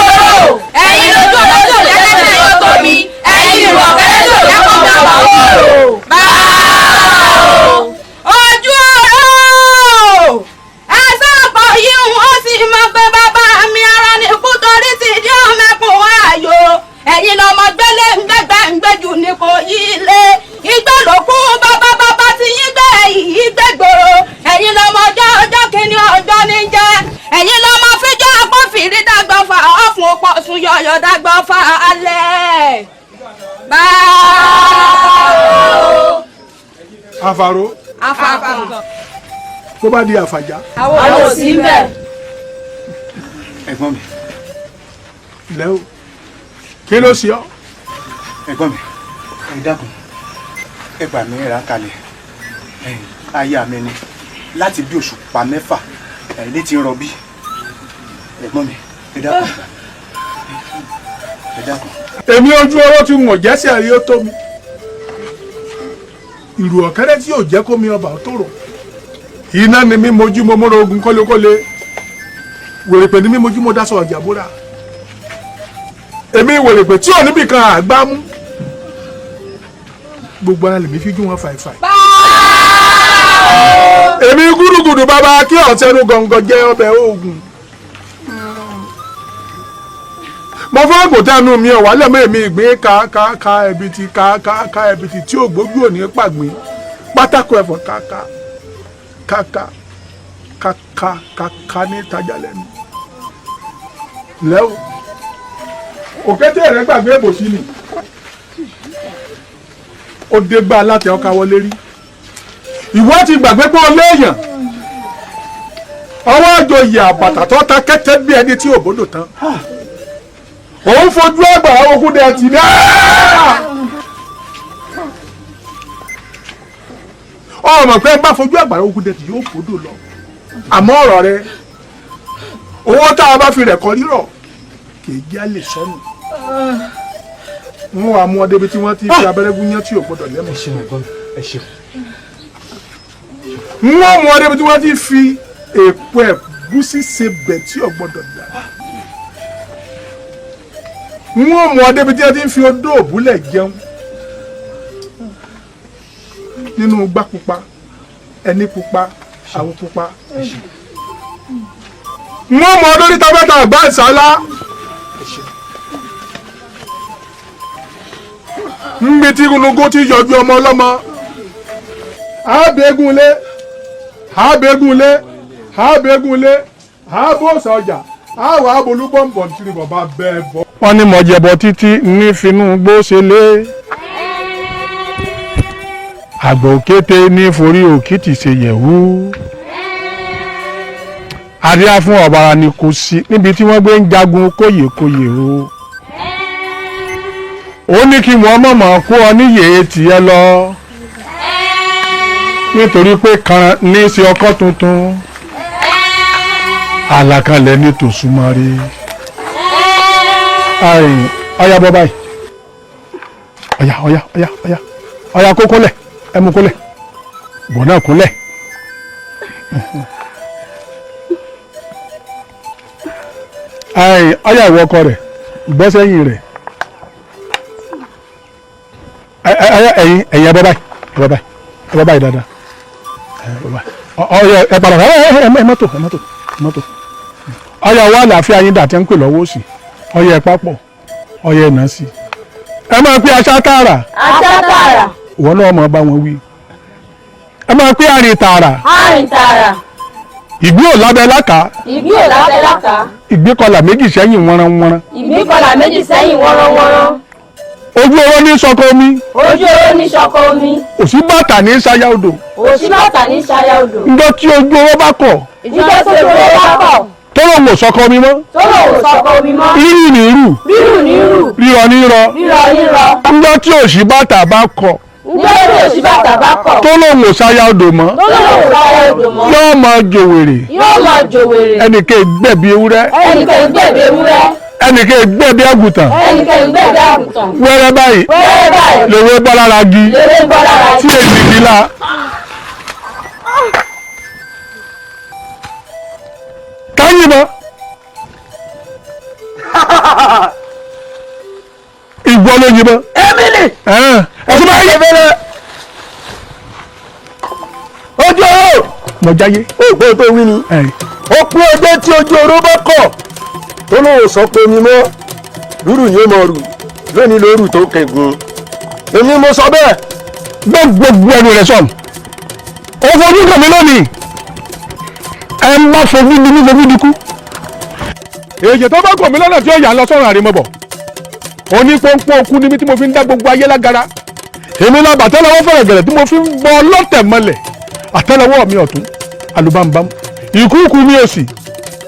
oró ẹ̀yin lójú ọlọ́jọ́ lẹ́lẹ́dẹ̀ yóò tóbi ẹ̀yin ìwọ̀ kẹ́lẹ́jọ́ lẹ́kọ̀ọ́ gbà wà wọ́ọ̀rọ̀. Ojú oró ẹ sábà yìí wọ́n sì mọ̀ pé bàbá mi ara ní kú torí ti di ọmọkùn ayò ẹ̀yin lọ́mọ gbélé ń gbẹ́gbẹ́ ń gbẹ́jù ní kò yí ilé ìgbẹ́ lókun bàbá ti yín gbẹ́ yìí gbẹ́gbòrò ẹ̀yin lọ́mọ ọjọ́ kìíní ọjọ́ ní jẹ́ ẹ̀yin lọ́mọ fíjọ́ agbófinrí dàgbà fà ọ̀fun pọ̀ sùn yọ̀yọ̀ dàgbà fà alẹ́. Àfàró. Àfàkùn. Tó bá di àfàjá. Àwọn ò sí bẹ́ẹ̀. Ẹ̀gbọ́n mi. Ilẹ̀ o. Kí ló ṣe ọ́? Ẹ̀gbọ́n mi, ẹ dákun, ẹ gbà mí ra kalẹ̀. Aya mi ni láti bí òṣùpá 6 ilé ti ń rọbí. Ẹ̀gbọ́n mi, ẹ dákun. Ẹ dákun. Èmi ojú ọwọ́ tí wọ́n jẹ́sẹ̀ rí ó tó mi. Ìrù ọ̀kẹ́rẹ́ tí yóò jẹ́ kó mi ọba tó rọ̀. Iná ni mí mojú mo múra ogun kọ́lékọ́lé. Wèrèpè ni mí mojú mo dá sọ ọjà búra. Èmi wèrèpè tí ò níbì kan àgbá mú. Gbogbo ara lèmi fi jú wọn fàìfàì. Èmi gúdúgúdú bàbá kí ọ̀sẹ̀nu gọ̀ǹgọ̀ jẹ́ ọbẹ̀ oògùn. Mo fọ́ àgùntànù mi ọ̀wá lẹ́mọ̀ èmi ìgbín ká ẹbìtì ká ẹbìtì tí ò gbójú òní pàgbín pátákó ẹ̀fọ́ ká ní ìtajà lẹ́nu. Lẹ́wọ̀ òkété rẹ̀ gbàgbé èbòsí ni ó dé gbá láti ọkà wọlé rí. Ìwọ ti gbàgbé pé ó léèyàn ọwọ́ àjòyè àbàtà tó ta kẹ́tẹ́ bí ẹni tí òbódò tán. Òun fojú àgbàrá ogun dẹ̀ tì ní. Ọmọ pé bá fojú àgbàrá ogun dẹ̀ tì yóò fòdò lọ. Àmọ́ ọ̀rọ̀ rẹ owó tá a bá fi rẹ̀ kọ́ rírọ̀ kì í jẹ́ lè sọnù. Wọ́n wá mú ọ débi tí wọ́n ti fi abẹ́rẹ́ gúnyán tí ò gbọ́dọ̀ lẹ́mọ̀. Ẹ ṣeun. Wọ́n mú ọ débi tí wọ́n ti fi èpo ẹ̀gúsí sebẹ̀ tí ò gbọ́dọ̀ dà. Wọ́n mú ọ débi tí wọ́n ti fi odó òbúlẹ̀ jẹun nínú gbá pupa ẹni pupa àwọn pupa. Wọ́n mú ọ lórí tábẹ́tà àgbá ìsálá. Nbi tí gunugún ti yọjú ọmọ ọlọ́mọ àbẹ̀gúnlé àbòsà ọjà àwọn abolúbọ̀nbọ̀n tí ni bàbá bẹ́ẹ̀ bọ́. Wọ́n ní mọ̀jẹ̀bọ títí ní finú gbóṣelé àgbà òkété ní forí òkìtì ṣe yẹ̀wú adíá fún ọ̀bàrà ni kò sí níbi tí wọ́n gbé ń jagun kóyèkóyè o. Ó ní kí wọ́n mọ̀mọ́ kó ọ níyè tiẹ̀ lọ nítorí pé kan ní í ṣe ọkọ tuntun àlàkalẹ̀ ní tòṣùmọ́rí. Ọya bọ́ báyìí ọya kó kúnlẹ̀ ẹ mú kúnlẹ̀ bọ̀ náà kúnlẹ̀. Ọya ìwọ ọkọ rẹ̀ bọ́ sẹ́yìn rẹ̀. Ẹ̀yin ẹ bọ́ báyìí dáadáa. Ẹ padà ẹ mọ́tò. Ọya wà láàfin yín dà tí ń pè lọ́wọ́ òsì. Ọya ẹ papọ̀ ọya ẹ nà sí. Ẹ máa pé aṣá tààrà. Ìwọ náà máa bá wọn wí. Ẹ máa pé àrìn tààrà. Ìgbín ò lábẹ́ láka. Ìgbín kọlà méjì sẹ́yìn wọ́nrán. Ojú oró ní sọkọ omi. Òsì bàtà ní sáyà odò. Ǹjọ́ tí ojú oró bá kọ̀. Tọ́lọ̀ wò sọkọ omi mọ́. Rírù ní rù. Rírọ̀ ní rọ. Ǹjọ́ tí òsì bàtà bá kọ̀. nítorí òsì bàtà bá kọ̀. tó lóun ò ṣáyà odò mọ́. tó lóun ò ṣáyà odò mọ́. yóò máa jòwèrè. yóò máa jòwèrè. ẹnìkan gbẹ̀bí ewúrẹ́. ẹnìkan gbẹ̀bí ewúrẹ́. ẹnìkan gbẹ̀bí àgùntàn. ẹnìkan gbẹ̀bí àgùntàn. wẹ́rẹ́ báyìí. wẹ́rẹ́ báyìí. lèwe bọ́ lára gi. lèwe bọ́ lára gi. tí èyí gi la. káyìn mọ́. ìgbọ́ ló yìnbọn. Emily. ẹ̀sùn bá yẹ fẹ́rẹ̀. ojú oró. mọ̀ jáyé. ògbó tó wí ni. ó pín ọjọ́ tí ojú oró bá kọ̀ tó lóun sọ pé mi mọ́ rúrù ni ó mọ̀ rù lónìí lóru tó kẹ̀gùn èmi mo sọ bẹ́ẹ̀. gbogbo ẹnu rẹ̀ sọ̀n ó fojú kàn mí lónìí ẹ má fojú di ní fojú di kú. èyí tó bá kọ̀ mí lọ́nà tí ó yà lọ sọ́run àrèmọ́bọ̀ oní pọ́npọ́n okú níbi tí mo fi ń dá gbogbo ayé lágara èmi náà bàtẹ́lẹwọ́ fẹ̀rẹ̀ gẹ̀rẹ̀ tí mo fi ń bọ ọlọ́tẹ̀ mọ́lẹ̀ àtẹ́lẹwọ́ mi ọ̀tún alùbámbám ìkúùkù mi òsì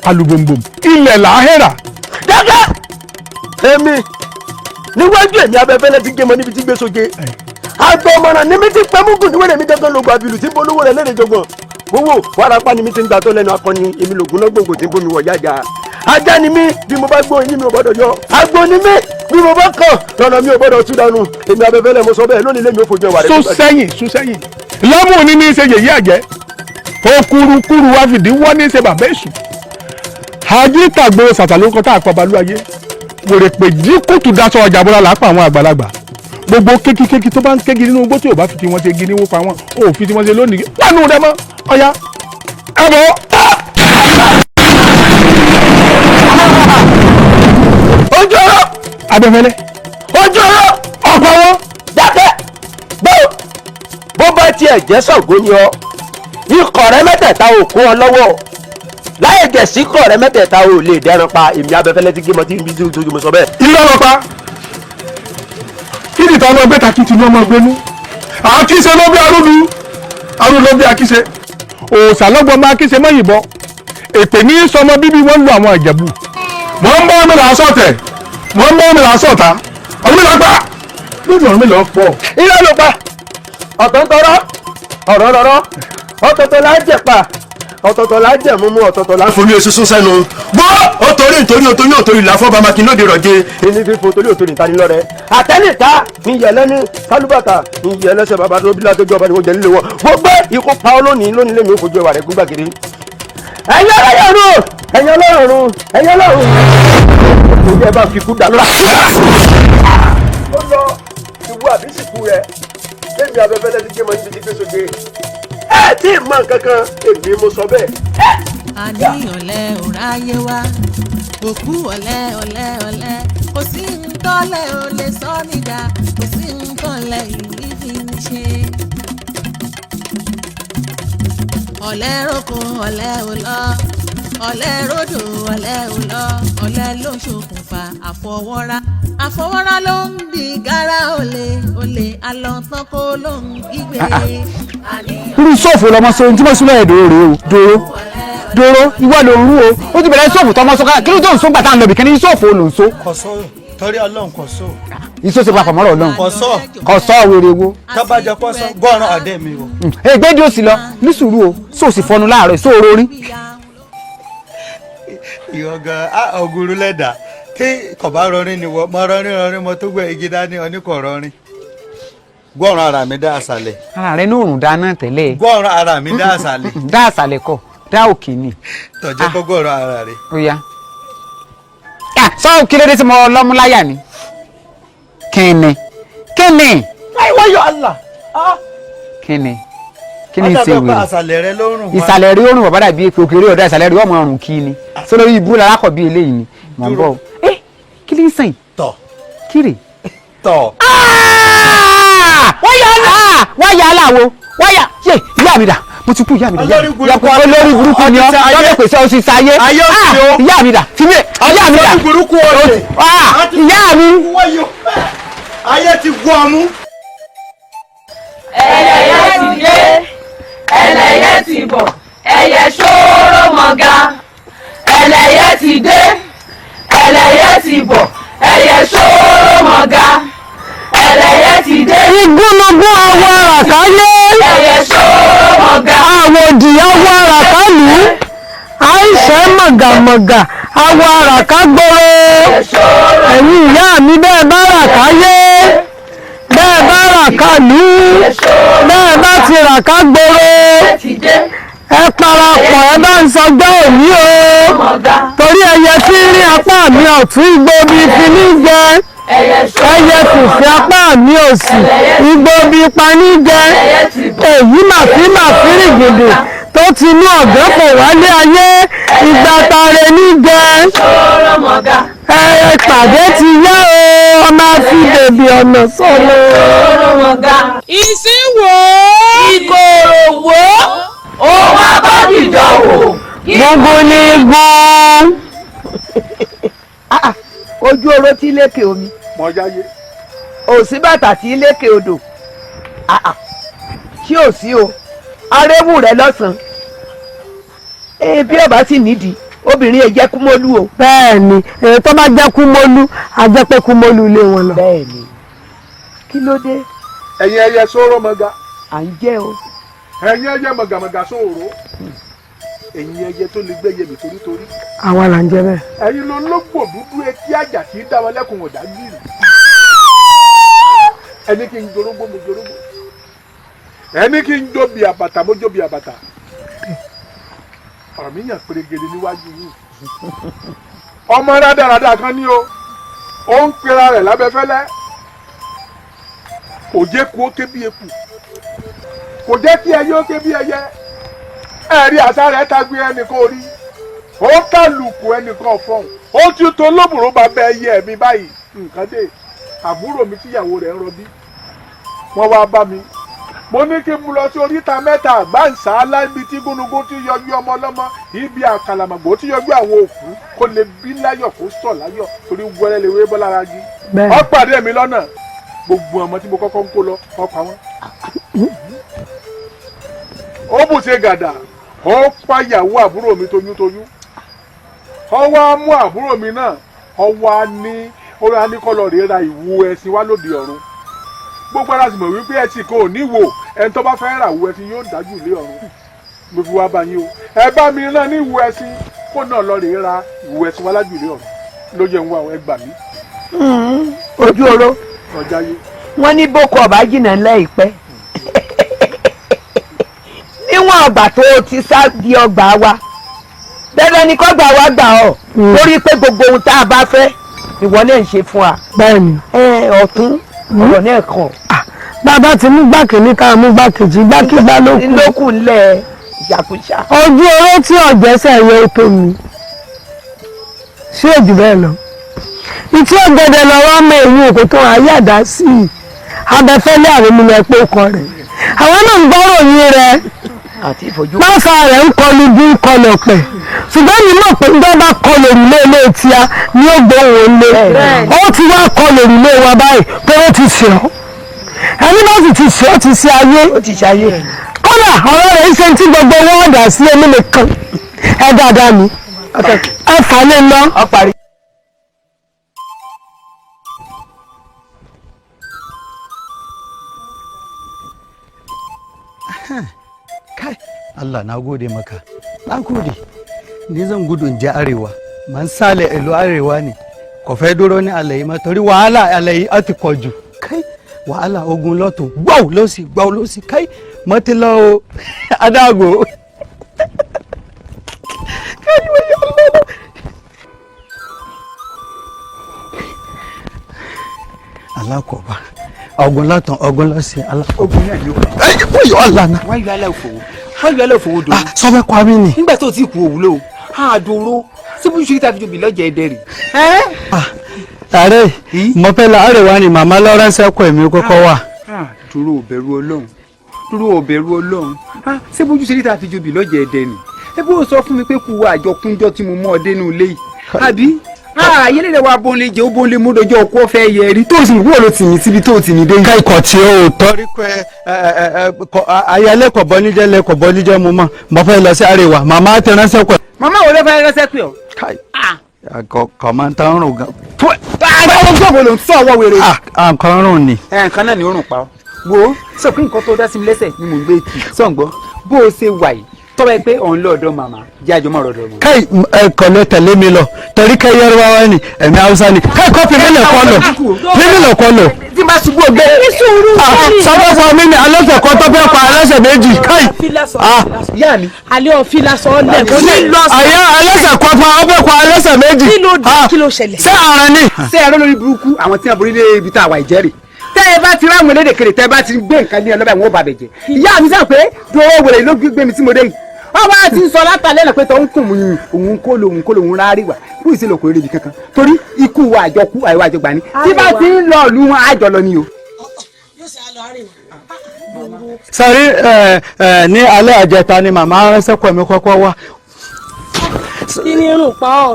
alùbòǹbòm ilẹ̀ làáhẹ́rà. dákẹ́ èmi níwájú èmi abẹ́fẹ́lẹ́ ti gé mọ níbi tí gbé soge àgbọ̀ ọmọràn ní mi ti pẹ́ múgùn níwẹ̀rẹ̀ mi gángan lóògùn àbìlù tí ń bolówó rẹ̀ lẹ́rẹ̀ jọgbọ̀n owó wàràpá ni mi ti ń gbà tó lẹ́nu akọni èmi lògùn náà gbòǹgbò tí ń bomi wọ̀ yájà ajá ni mí bí mo bá gbọ́ eyín mi ò gbọ́dọ̀ yọ àgbo ni mí bí mo bá kàn lọ́nà mi ò gbọ́dọ̀ tú dànù èmi abẹ́fẹ́lẹ́ mo sọ bẹ́ẹ̀ lónìí lèmi ò fojú ẹwà rẹ̀. sún sẹ́yìn lọ́mù ní ní í ṣe yèyí àjẹ́ okurukuru wa fìdí wọ́n ní í ṣe bàbá èṣù ajítàgbò sàtàlókọ tá a pa balú ayé wèrè pé jí kùtù daṣọ ọjà bọ́lá làápà àwọn àgbàlagbà gbogbo kékíkékí tó bá ń kégi nínú igbó tí ò bá fi ti wọn ṣe gi ní wó pa wọn ò fi ti wọn ṣe lónìí pánú rẹ mọ ọyá ẹ bọ. ojú ọ̀rọ̀ abẹ́fẹ́lẹ́ ojú ọ̀rọ̀ ọ̀pọ̀ wọn. dákẹ́ bó bá tiẹ̀ jẹ́ Ṣàngó ni ọ ikọ̀ rẹ mẹ́tẹ̀ẹ̀ta ò kó ọ lọ́wọ́ láyé gẹ̀ẹ́sì ikọ̀ rẹ mẹ́tẹ̀ẹ̀ta ò lè dẹ́ran pa èmi abẹ́fẹ́lẹ́ ti gé mọ́ tí ibi tí ojú mo sọ bẹ́ẹ̀. ilé ọmọ pa kí ni ìtàn ọmọ ẹgbẹ́ takìtì ní ọmọ ẹgbẹ́nu àkíṣe ló bí arúgbó ló bí àkíṣe òòṣà lọ́gbọ́n máa kíṣe mọ́ yìnbọn èpè ní sọmọ bíbí wọ́n lu àwọn Ìjẹ̀bú mọ̀ ń bọ́ mi là á sọ̀tẹ̀ mọ̀ ń bọ́ mi là á sọ̀tà ọ̀rọ̀ mi là pa lójú ọ̀rọ̀ mi lọ pọ̀. ilé ló pa ọ̀tọ̀ọ̀tọ̀rọ̀ ọ̀rọ̀ lọ́rọ̀ ọ̀tọ̀ọ̀tọ̀ là á jẹ̀ pa ọ̀tọ̀ọ̀tọ̀ là á jẹ̀ mú ọ̀tọ̀ọ̀tọ̀ là á fomi esusu sẹ́nu gbọ́ òtórí òtórí làfọ́ bá makin lóde rọ̀jẹ́ ẹni fífo torí òtórí ìtanilọ́rẹ́ àtẹ́nìta ìyẹ̀lẹ́ni kálúbàtà ìyẹ̀lẹ́sẹ̀ bàbá tó bílá tó jọba ni wọ́n jẹ nílé wọn gbogbo ikú pa ọ́ lónìí lèmi ò fojú ẹwà rẹ̀ gún gbàgede ẹ̀yin ọlọ́run òjò ẹ bá fi kú dà lọ́la. ó lọ ìwú àbísìkú rẹ lẹ́mi abẹ́fẹ́lẹ́ ti gé mọ́ níbi tí gbé soge ẹ tí ì mọ nǹkan kan èmi mo sọ bẹ́ẹ̀. àní ọ̀lẹ́ ò ráyé wá òkú ọ̀lẹ́ kò sí ntọ́lẹ̀ ò lè sọ nídà kò sí ntọ́lẹ̀ ìlú fi ń ṣe. ọ̀lẹ́ roko ọ̀lẹ́ ò lọ ọ̀lẹ́ rodò ọ̀lẹ́ ò lọ ọ̀lẹ́ ló ṣokùnfà àfọwọ́rá ló ń di gárá olè alọ́tán kó ló ń gbígbé. irú sọ́ọ̀fù lọmọ sọ ohun tí wọ́n súnmọ́ ẹ̀dọ́ rèé o dòró ìwọ ló ń rú o ó ti bẹ̀rẹ̀ sọ́ọ̀fù tọmọ sọ kí ló tó ń sọ gbàtà ń lọ bìkan ní sọ́ọ̀fù ló ń so. kò sọ torí Ọlọ́run kò sọ. iṣó ṣe papọ̀ mọ́rọ̀ Ọlọ́run kò sọ wèrè wo. tábàjọ kò sọ gbọ́ràn ọ̀dẹ́ mi o. ègbé dí òsì lọ ní sùúrù o sóòsì fọnu láàárọ̀ sóòrò orí. ìyọ̀gàn ọ̀gùrú lẹ́dà tí kò bá rọrin ni wọ́n mọ rọrin mo tó gbẹ igi dání oníkọ̀ rọrin gbọ́ràn ara mi dá àṣàlẹ̀. ara rẹ ní òrùn dáná tẹ́lẹ̀. gbọ́ràn ara mi dá àṣàlẹ̀. dá àṣàlẹ̀ kọ dá òkè ni. tọ̀jẹ́ kó gbọ́ràn ara rẹ. ó yá sọ kílódé tí mo lọ́mú láyà ni kíni. láìwọ́ yọ àlà. kíni ìṣe wèrè àṣàlẹ̀ rẹ lórùn. ìsàlẹ̀ rí òrùn bàbá dàbí epo òkèrè ọ̀dà ìsàlẹ̀ rí ọmọ ọrùn kí ni sọ lórí ibú larakọ̀ bí eléyìí ni mọ̀ ń bọ̀ kí ló ń sìn. tọ̀ kírè. tọ̀. wáyà aláwo wáyà yé ìyá mi dà mo ti kú ìyá mi dà yàpọ̀ olórí burúkú ni ọ́ lọ́dọ̀ pèsè oṣù sáyé ìyá mi dà fílẹ̀ ìyá mi dà ìyá mi. ayé ti gbọ́ ọmú. ẹlẹ́yẹ ti dé ẹlẹ́yẹ ti bọ̀ ẹyẹ ṣòro mọ̀gá ẹlẹ́yẹ ti dé ẹlẹ́yẹ ti bọ̀ ẹyẹ ṣòro mọ̀gá ẹlẹ́yẹ ti dé igúnnugún awọ àràkáyé àwòdì awọ àràkálù àìsàn mọ̀gàmọ̀gà awọ àràkágbóró ẹ̀yin ìyá mi bẹ́ẹ̀ bá ràkáyé bẹ́ẹ̀ bá ràkálù bẹ́ẹ̀ bá ti ràkágbóró ẹ parapọ̀ ẹ bá ń sọjọ́ òní o torí ẹyẹ tí ń rí apá mi ọ̀tún igbó bí fi ní jẹ ẹyẹ fìfì apá mi òsì igbó bí paní jẹ èyí màfí rìgìdì tó ti inú ọ̀gán kò wálé ayé ìgbà tààrẹ ní jẹ ẹ pàdé ti yá o ọmọ fi bèbí ọ̀nà sọ̀rọ̀. ìsínwó ìkòròwò òun abọ́dìjọ wò. gbogbo ní gún. ojú oró tí lékè omi. mọ̀jáyé. òsì bàtà tí lékè odò. tí ò sí o arẹ́wù rẹ lọ́sàn-án. bí ọba sì nídìí obìnrin ẹ jẹ́ kúmọ́lú o. bẹ́ẹ̀ni èyí tó bá jẹ́ kúmọ́lú a jẹ́ pé kúmọ́lú ilé wọn lọ. bẹ́ẹ̀ni kí ló dé. ẹ̀yin ẹyẹ sóró mọ́gà. à ń jẹ́ o. ẹ̀yin ẹyẹ mọ̀gàmọ̀gà sóòró. ẹ̀yin ẹyẹ tó lè gbẹ́yẹ mi torítorí. àwa là ń jẹ bẹ́ẹ̀. ẹ̀yin ló lógbò dúdú etí àjà tí í dá wọn lẹ́kùn ọ̀dà gírì. ẹni kí n jorógbó mo jorógbó. ẹni kí n jó bí àbàtà mo jó bí àbàtà. ọ̀rọ̀ mi yàn pérégede níwájú yìí. ọmọ rádaràda kan ní o ó ń pera rẹ̀ lábẹ́fẹ́lẹ́ kò jẹ́ kú ó ké bí eku kò jẹ́ kí ẹyẹ ó ké bí ẹyẹ ẹ̀rí àṣà rẹ̀ tagbé ẹnìkan orí ó kàlùkù ẹnìkan fọ̀hún ó ti tó lóbùrú bá bẹ ẹyẹ mi báyìí nǹkan dé àbúrò mi tíyàwó rẹ̀ ń rọbí wọ́n wá bá mi mo ní kí n mú lọ sí oríta mẹ́ta àgbáǹsá aláìbí tí gúnugún tí yọjú ọmọ ọlọ́mọ ibi àkàlàmàgbò tí yọjú àwọn òkú kó lè bí láyọ̀ kó sọ̀ láyọ̀ torí wẹ́rẹ́ lè wé bọ́ lára jí ó pàdé mi lọ́nà gbogbo ọmọ tí mo kọ́kọ́ ń kó lọ ó pa wọ́n. ó bù ṣe gàdà ó pàyàwó àbúrò mi toyúntoyún ó wá mú àbúrò mi náà ó wá ní kọ́lọ̀ rẹ̀ ra ìwo ẹṣin wá lóde ọ̀run gbogbo ara sì mọ̀ wípé ẹṣin kò ní wò ẹni tó bá fẹ́ rà wo ẹṣin yóò dájú ilé ọ̀run mo fi wá bá yín o ẹ bá mi náà ní ìwo ẹṣin kó náà lọ rè ra ìwo ẹṣin wá lájú ilé ọ̀run ló yẹ ń wá ẹ gbà mí. ojú oró ọ̀jáyé. wọ́n ní boko ọba jìnnà láìpẹ́ níwọ̀n ọgbà tó o ti sá di ọgbà wa dandan ni kọ́gbà wa gbà ọ́ lórí pé gbogbo ohun tá a bá fẹ́ ìwọ náà ń ṣe fún wa. bẹ́ẹ̀ni. ọ̀tún ọ̀rọ̀ náà kàn. bàbá ti mú gbàkínní ká mú gbàkejì gbàkígbà ló kù. lókù ńlẹ̀ ìyàkúṣà. ojú oró tí ọ̀jẹ̀sẹ̀ yẹ tó mi sí òjò bẹ́ẹ̀ lọ. ìtí ọ̀gẹ̀dẹ̀ lọ́wọ́ mọ èyí òkú tó ayé àdá sí i abẹ́fẹ́lẹ́ àwọn ọmọ ẹ̀pọ̀ ọkọ rẹ̀ àwọn náà ń gbọ́rọ̀ yín rẹ̀ pàṣà rẹ̀ ń kọlu bí ń kọlu ọ̀pẹ̀ ṣùgbọ́n mi mọ̀ pé ǹjẹ́ bá kọlu òrùlé ilé tíá ní ògbóhùn ilé ó ti wá kọlu òrùlé wa báyìí pé ó ti ṣe ọ́ ẹni bá sì ti ṣe ó ti ṣe ayé kódà ọ̀rọ̀ rẹ̀ ń ṣe tí gbogbo wọn dà sí ẹni nìkan ẹ dáadáa ni ẹ fà lé lọ. kai Allah na gode maka na gode ni zan gudun je arewa man sale elo arewa ne kò fẹ́ dúró ní alẹ́ ma torí wàhálà alẹ́ yìí àti pọ̀jù kai wàhálà ogun lọ́tún gbáù ló sì kai mo ti lọ o adágò kai wọ́n yọ lọ́wọ́. alákọ̀ọ́bá ọgbọ́n látàn ọgbọ́n lọ́sẹ̀ alákọ̀ọ́bá. ogun náà ni ó wà. wọ́n yọ ọ̀lànà. wọ́n yọ alẹ́ òfòwò dòwò. sọ́fẹ́ pa mí ni. nígbà tó ti kú òwúlò àdòrò síbú ṣe tàbí jòbí lọ́jà ẹ̀dẹ̀ rè. ààrẹ mo fẹ́ la àrẹwà ni màmá lọ́rẹ́nsẹ́ kọ́ èmi kọ́kọ́ wà. dúró òbẹ̀rù ọlọ́run síbú ṣe tàbí jòbí lọ́jà ẹ̀dẹ̀ ni ẹ bó sọ fún mi pé kú wa àjọkúnjọ tí mo mú ọ dénú ilé yìí àbí yẹlẹ wa bọ́nlé jẹ́ ó bọ́nlé mú dọjọ́ ọkọ fẹ́ yẹ rí tó sì wúwo ló tì mí síbi tó tì mí dé. ká ikọ̀ tí o tọ́rí pé ayẹlẹ́kọ̀ bọ́níjẹ́ lẹ́kọ̀ bọ́níjẹ́ mo mọ̀ mo fẹ́ lọ sí àríwá màmá ti ránṣẹ́ pẹ̀. màmá wo ló fẹ́ ránṣẹ́ pé ọ. kọ̀ máa ń tán rùn gan. báwo gbọ́dọ̀ ló ń sọ ọwọ́ wèrè. nǹkan rùn ni. nǹkan náà ni ó rùn pa ọ́ wo sọ pé nǹkan tó dá sí mi lẹ́sẹ̀ ni mò ń gbé kì sọ̀ǹgbọ́ bó o ṣe wà yìí tọ́wọ́ ẹ pé òun lọ́ọ̀dọ̀ màmá jẹ́ àjọmọ́ ọ̀rọ̀ mọ́. káì ẹ̀kọ́lẹ̀ tẹ̀lé mi lọ torí kẹ́ Yorùbá ni ẹ̀mí Haúsá ni káì kọ́ fi mílẹ̀ kọ́ lọ mílẹ̀ kọ́ lọ. tí bá ṣubú ọgbẹ́. sọ́dọ̀ fún mi ní alẹ́sẹ̀ kan tó fẹ́ pa alẹ́sẹ̀ méjì káì. ìyá mi. alẹ́ òfin lásán ọ̀lẹ̀ kò ní lọ sí. àyà alẹ́sẹ̀ kan pa ọ fẹ́ pa alẹ́sẹ̀ méjì. kí ló ṣẹlẹ̀. ṣé ààrẹ ni. ṣé ẹ̀rọ lórí burúkú àwọn tí wọ́n borí lé ibi tá a wà ìjẹ́rìí tẹ́ ẹ bá ti ráwọn elédèkèrè tẹ́ ẹ bá ti gbé nǹkan ní ọlọ́bẹ̀ àwọn ò bà bẹ̀ jẹ́ ìyá mi sọ pé dòwó wèrè ló gbé mi tí mo dé yìí wọ́n bá ti sọ látàlẹ́ náà pé tó ń kùn mí òun kó lòun rárí wà bó ìṣe lòkò eré ibi kankan torí ikú wa àjọkú àìwá àjọgbà ni tí bá ti ń lọ ìlú wọn àjọ lọ ni o. sáré ní alẹ́ àjẹta ni màmá ránṣẹ́ pọ̀ mi kọ́kọ́ wá. kí ni irun pa ọ́.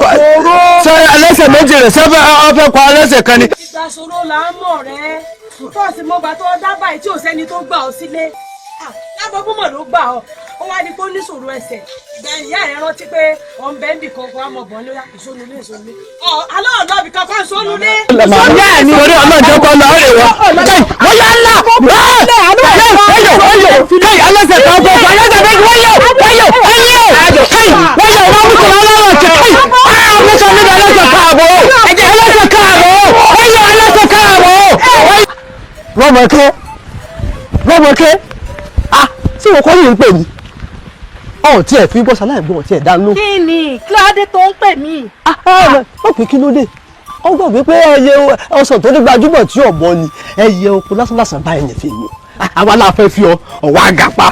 ṣé alẹ́sẹ̀ méjì rẹ̀ sẹ́fẹ̀ ọ̀fẹ́ kọ́ alẹ́sẹ̀ kan ni. ìgbàsoro là ń mọ̀ rẹ́ fọ́ọ̀sì mọ́gbà tó dábàá tí ò sẹ́ni tó gbà ọ́ sílé lábọ́gbọ́mọ̀ ló gbà ọ́ ó wá ní kó níṣòro ẹsẹ̀ ìgbà ìyá rẹ̀ rántí pé ọ̀n bẹ́ńbì kankan amọ̀bọ̀n ló yà ìsónulé ìsónulé alọ́ọ̀lọ́bì kankan ìsónulé. ìsónulé ni orí ọlọ́jọ́ kan lọ rè wá. wọ́n yà ńlá wọ́yọ̀ alẹ́sẹ̀ kan fọ́ alẹ́sẹ̀ méjì wọ́yọ̀ wọ́n mú kọ́ ọlọ́wọ́ kẹ́ alẹ́sẹ̀ níbi alẹ́sẹ̀ káàbọ̀ alẹ́sẹ̀ káàbọ̀ wọ́yọ̀ alẹ́sẹ̀ káàbọ̀. rọ́mọkẹ́ tí wọ́n kọ́ yìí ń pè mí ọ̀hún tí ẹ̀ fi bọ́sà láìgbọ́n tí ẹ̀ dá ló. kí ni kílódé tó ń pè mí. ó pè kí ló dé ó gbọ́ wípé ẹyẹ ọsàn tó ní gbajúmọ̀ tí ọ̀bọ ni ẹyẹ oko lásánlásán bá ẹyẹ fi mi àwa la fẹ́ fi ọwọ́ àgàpá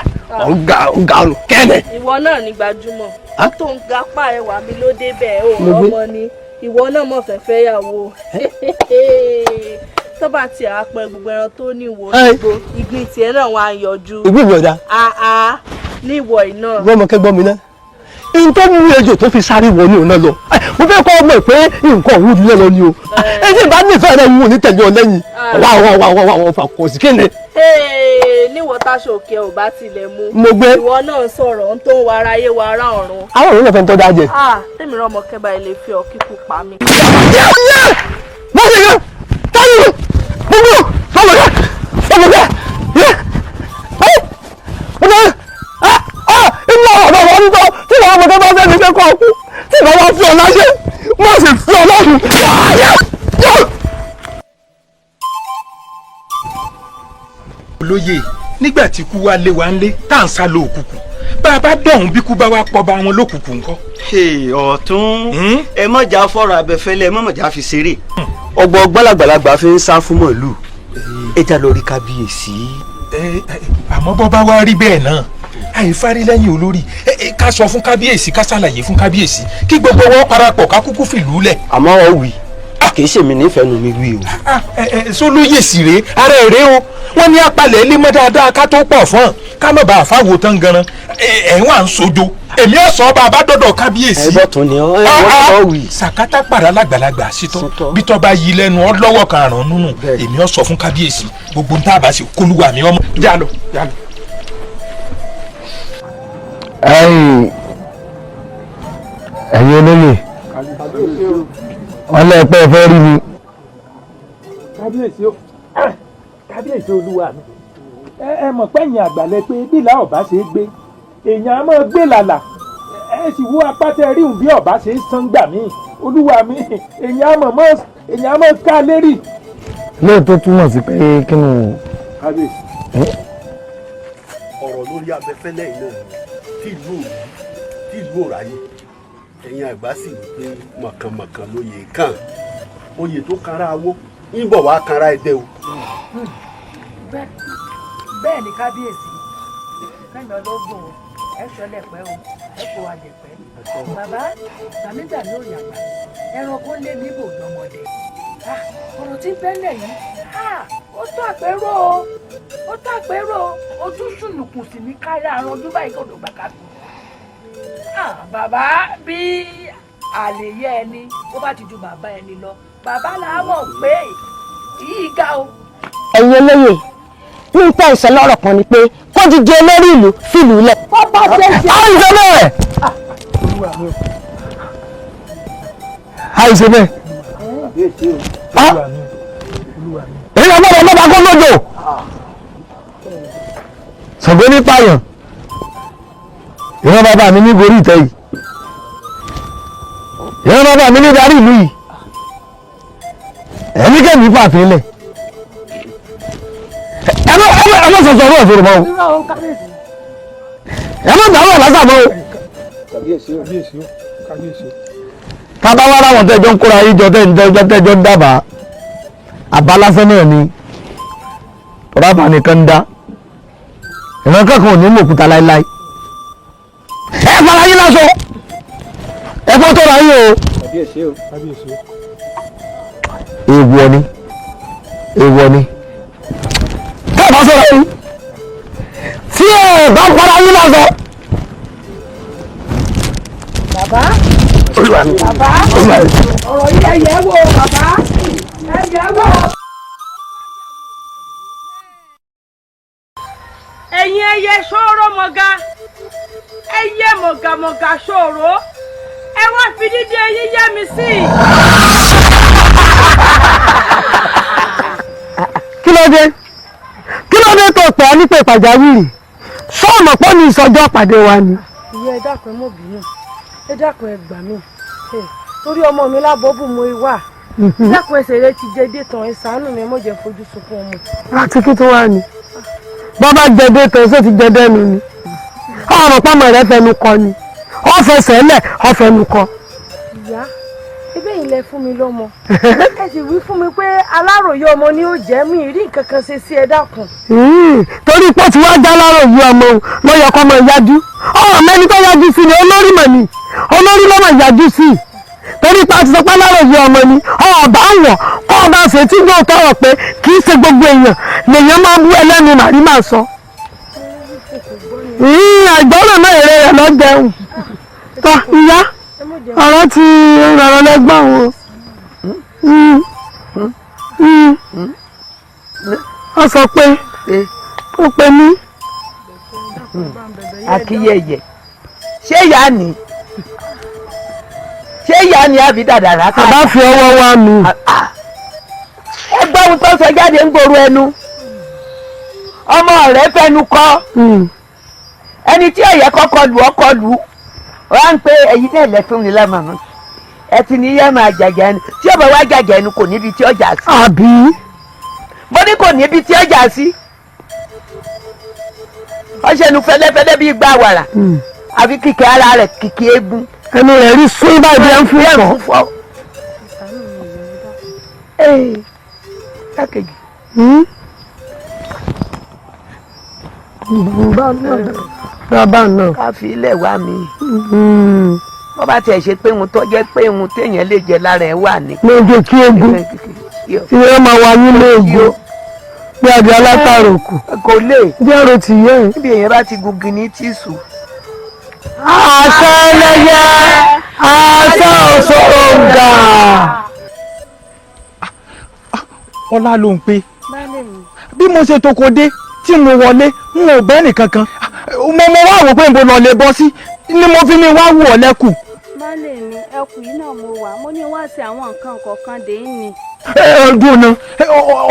ọ̀gá ọ̀rùn kẹ́lẹ̀. ìwọ náà ní gbajúmọ̀ tó ń gapá ẹwà mi ló débẹ̀ ò ọmọ ni ìwọ náà mọ̀ fẹ́ fẹ́ yàwó tó bá ti àpẹ gbogbo ẹran tó ní ìwọ gbogbo ìgbín tiẹ̀ náà wọn á yọjú. ìgbín mi ọ̀dà. ní ìwọ iná. rọ́mọkẹ́ gbọ́ mi ná ihun tó mú ejò tó fi sáré wọ ní òun náà lọ mo fẹ́ kọ́ ọmọ pé nǹkan òun jùlọ lọ ni o ẹni bá nífẹ̀ẹ́ rẹ̀ wù ní tẹ̀lé ọ lẹ́yìn wà fà kò sí kéne. níwọ̀ táṣọ òkè ò bá tilẹ̀ mú. mo gbé. ìwọ náà sọ̀rọ̀ ń tó ń wa ara ayé wa ara ọ̀run. àwọn òun náà fẹ́ ń tọ́ da jẹ. tèmi Rọ́mọkẹ́ bá ilé fi ọ kíkú pa mí. inú ọ̀rọ̀ wọn ń tọ́ tí wọ́n mọ̀tọ́ bá fẹ́ẹ́ fẹ́ kọ́ ọkú tí wọ́n wá fi ọ láṣẹ wọ́n sì fi ọ lọ́rùn. olóyè nígbà tí kú wa lé wa ń lé tá à ń sá lo òkùnkùn bá a bá dọ̀hún bí kú bá wa pọ̀ bá wọn lókùnkùn ńkọ́. ọ̀tún ẹ mọ̀já fọ̀rọ̀ abẹ́fẹ́lẹ́ ẹ mọ̀já fi ṣeré. ọgbọ́n gbọ́lagbàlagbà fi ń sá fún mọ̀lú ẹja lórí kábíyèsí. àmọ́ bọ́ bá wá rí bẹ́ẹ̀ náà àìfárí lẹ́yìn olórí ká sọ fún kábíyèsí ká ṣàlàyé fún kábíyèsí kí gbogbo wọn parapọ̀ ká kúkú fìlú lẹ̀. àmọ́ ọ wí kì í ṣèmi nífẹ̀ẹ́ nu mi wí o. sólóyè sì rèé ara ẹ̀ rèé o wọ́n ní apalẹ̀ ilé mọ́ dáadáa ká tó pọ̀ fún ká má bàa fáwo tán ganan ẹ̀wọ̀n à ń sojo èmi ọ̀sán bá a bá dọ̀dọ̀ kábíyèsí. ẹ̀bọ̀ tún ni ọ wí. sàkátà pàrà lágbàlagbà sítọ́ bí tọ́ bá yí lẹ́nu ọ lọ́wọ́ kan àrùn nínú èmi ọ̀sọ̀ fún kábíyèsí gbogbo ń tá a bá ṣe kólúwa mi ọmọ jálọ. ẹ̀yin olóyè ọlọ́pẹ́ fẹ́ rí mi. kábíyèsí olúwa mi ẹ mọ̀ pé ẹ̀yìn àgbàlẹ̀ pé bílà ọ̀bá ṣe é gbé èèyàn á máa gbé làlà ẹ sì wú apátẹ ríhùn bí ọ̀bá ṣe é san gbà mí olúwa mi èèyàn á máa ká lérí. lóòótọ́ túmọ̀ sí pé kí ni. kábíyèsí ọ̀rọ̀ lórí abẹ́fẹ́lẹ́ yìí náà tí ìlú òráyè ẹ̀yin àgbà sì wí pé mọ̀kànmọ̀kàn lóye kàn oyè tó kanra awó ń bọ̀ wá kanra ẹdẹ o. bẹ́ẹ̀ ni kábíyèsí kẹ́mi ọlọ́gbọ̀n ẹ ṣọlẹ̀ pẹ́ o ẹ kó wa jẹ pẹ́. bàbá sàmídà ní òyàgbà ẹranko lé níbò lọ́mọdé ọ̀rọ̀ tí bẹ́lẹ̀ yìí ó tó àpérò ó tó àpérò ó tún ṣùnùkùn sí ní káyà àrùn ọdún báyìí kò dògbà kábí. bàbá bí àlèyé ẹni ó bá ti ju bàbá ẹni lọ bàbá làwọn pé yìí ga o. ẹ̀yin olóyè ní ìtẹ́ ìṣẹ̀lẹ̀ ọ̀rọ̀ kan ni pé kó jíjẹ olórí ìlú fìlú lẹ̀. kó bá ṣe ń ṣe. àìsè bẹ́ẹ̀. àìsè bẹ́ẹ̀. èyí ọmọ rẹ̀ lọ́ba kó lójó. Ṣàngó ní pààyàn ìran bàbá mi ní gorí ìtẹ́ yìí ìran bàbá mi ní darí ìlú yìí ẹ̀mí kẹ́mi pààfin lẹ̀ ẹ má sọ̀sọ̀ ọ̀rọ̀ ìfòrò mọ́ o ẹ má dàrú ọ̀lásà mọ́ o. tábà wá láwọn tẹ́jọ́ ń kóra yíjọ tẹ́jọ́ ń dábàá àbá lásán náà ni tọ́lábà nìkan ń dá ìran kankan ò ní mú òkúta láéláé ẹ fara yín lásọ ẹ fọ́ tó ra yín o. èèwọ̀ ni èèwọ̀ ni ẹ bá sọ̀rọ̀ yín tí ẹ bá fara yín lásọ. bàbá olúwa mi bàbá olúwa mi. ọ̀rọ̀ yìí ẹ̀yẹ wò bàbá ẹ̀yẹ wò. ẹ̀yin ẹyẹ ṣòro mọ̀gá ẹyẹ mọ̀gàmọ̀gà ṣòro ẹ wá fi dídí ẹyin yẹ mi sí. kí ló dé tó pẹ́ nípa ìpàjáwìrì sọ́ọ̀mọ̀ pọ́ ní ìsọjọ́ pàdé wa ni. ìyá ẹ dákun ẹ mọ̀ bínú ẹ dákun ẹ gbà mí torí ọmọ mi lábọ́bù mo wà dákun ẹsẹ̀ rẹ ti jẹ dé tán ẹ ṣàánú mi ẹ mọ̀ jẹ́ fojú sunkún ọmọ. àti kí tó wà ní bàbá jẹdẹ tán ṣó ti jẹdẹ nu ni ọ̀rọ̀ pọ́mọ rẹ fẹnu kọ ni ọ fẹsẹ̀ lẹ̀ ọ fẹnu kọ. ìyá ebe yìí lẹ fún mi lọ́mọ ẹ sì wí fún mi pé aláròyé ọmọ ni ó jẹ́ mi rí nǹkan kan ṣe sí ẹ dákun. torí pé tí wàá já aláròyé ọmọ ló yẹ kọ́ ọmọ ìyájú ọ̀rọ̀ mẹ́ni tó yájú sí ni olórí mọ̀ ni olórí lọ́mọ ìyájú sí torí pé a ti sọ pé aláròyé ọmọ ni ọba wọ̀ kọ́ ọba ṣe tí yóò tọrọ pé kì í ṣe gbogbo èèyàn lèèyàn máa bú ẹlẹ́nu màrí máa sọ. àgbọ̀nà náà èrè rẹ̀ lọ jẹun tó ìyá ọ̀rọ̀ ti rọrọ lẹ́gbọ̀n o. ó sọ pé ó pe mí. Akíyẹyẹ ṣé ìyá ni àbí dàdàrà ká. àbá fi ọwọ́ wá mi. ẹ gbọ́ ohun tó sọ jáde ń gbòòrò ẹnu ọmọ rẹ̀ fẹnu kọ́ ẹni tí ọ̀yẹ́ kọ́kọ́ lù ọkọ lù wá ń pé ẹ̀yin náà lẹ fún mi lámàmú ẹ ti ní yẹ́ máa jàjà ẹnu tí ọba wá jàjà ẹnu kò níbi tí ọjà sí. àbí. mo ní kò níbi tí ọjà sí ọṣẹnu fẹ́lẹ́fẹ́lẹ́ bíi gbá wàrà àfi kìkì ara rẹ̀ kìkì eegun. ẹnu rẹ̀ rí sún báyìí bí ẹ ń fún fọ́. kákejì. bàbá náà. ká fi ilẹ̀ wá mi. wọ́n bá tiẹ̀ ṣe pé ohun tó jẹ́ pé ohun téèyàn lè jẹ lára ẹ̀ wà ní. lójú kí egun ìyẹn máa wá yín lóògùn bí adìẹ alátàrò kù. kò lè. bí ẹrù ti yẹ. níbi èèyàn bá ti gungi ní tìṣù. àṣẹ ẹlẹ́yẹ àṣẹ òṣòǹgà. ọlá ló ń pé bí mo ṣe toko dé tí mo wọlé n ò bẹ́ẹ̀ nìkankan mo wá wò pé n bò lọ lè bọ́ sí ni mo fi ní wá wò ọ́ lẹ́kù. baálé mi ẹkùn yìí náà mo wà mo ní wá sí àwọn nǹkan kọ̀ọ̀kan dé ní. ọdún náà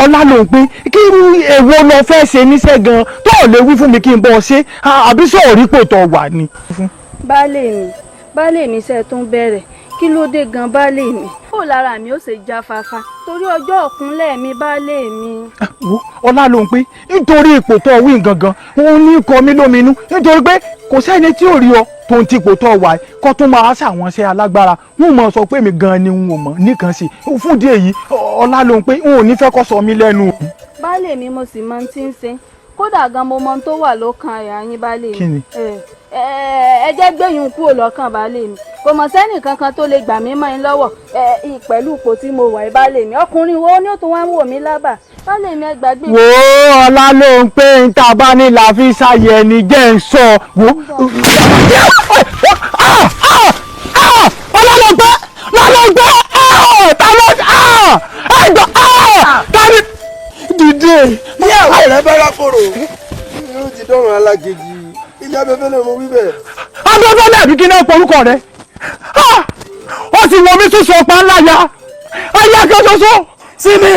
ọlá ló ń pé kí èwo lọ fẹ́ ṣe níṣẹ́ gan tó ò lè wí fún mi kí n bọ́ ọ ṣe àbí sọ̀rí pò tó wà ni. baálé mi ṣe tún bẹ̀rẹ̀ kí ló dé gan baálé mi ó lára mi ó ṣe jáfáfá torí ọjọ́ ọ̀kúnlẹ̀ mi baálé mi. ọlá ló ń pé nítorí ipò tó wí gangan òun ní kọ mí lóminú nítorí pé kò sẹ́ni tí ò rí ọ tó ń tipò tó wà kó tún máa ṣàwọn ṣe alágbára wọn mọ sọ pé mi gan ni n ò mọ nìkan sí fún ìdí èyí ọlá ló ń pé n ò ní fẹ́ kó sọ mí lẹ́nu. baálé mi mo sì mọ tí ń ṣe kódà gan mo mọ tó wà lọ́kàn àyà yín baálé mi. kí ni. ẹ jẹ́ gbẹ̀yìn kúrò lọ́kàn baálé mi kò mọ̀ sẹ́nì kankan tó lè gbà mí mọ́ ẹ lọ́wọ́ pẹ̀lú ipò tí mo wà baálé mi ọkùnrin wo ni ó tún wá ń wò mí lábà baálé mi ẹ gbàgbé. wo ọlá ló ń pé ń ta bá ní la fi ṣàyẹ̀ ẹni jẹ́ ń sọ wo. ọlá ló ń pé ta ló ẹgbẹ́ tani dìde. ní àwọn ẹ̀rẹ́ bá rákòrò yóò ti dọ́rùn alágejì ilé abẹ́fẹ́ lè mọ wíbẹ̀. abẹ́fẹ́ lẹ́ẹ̀bí kí náà porúkọ rẹ̀ ó sì wọ mí tún sọ pa ńlá ya ayé akẹ́kọ̀ọ́ sọ sí mi.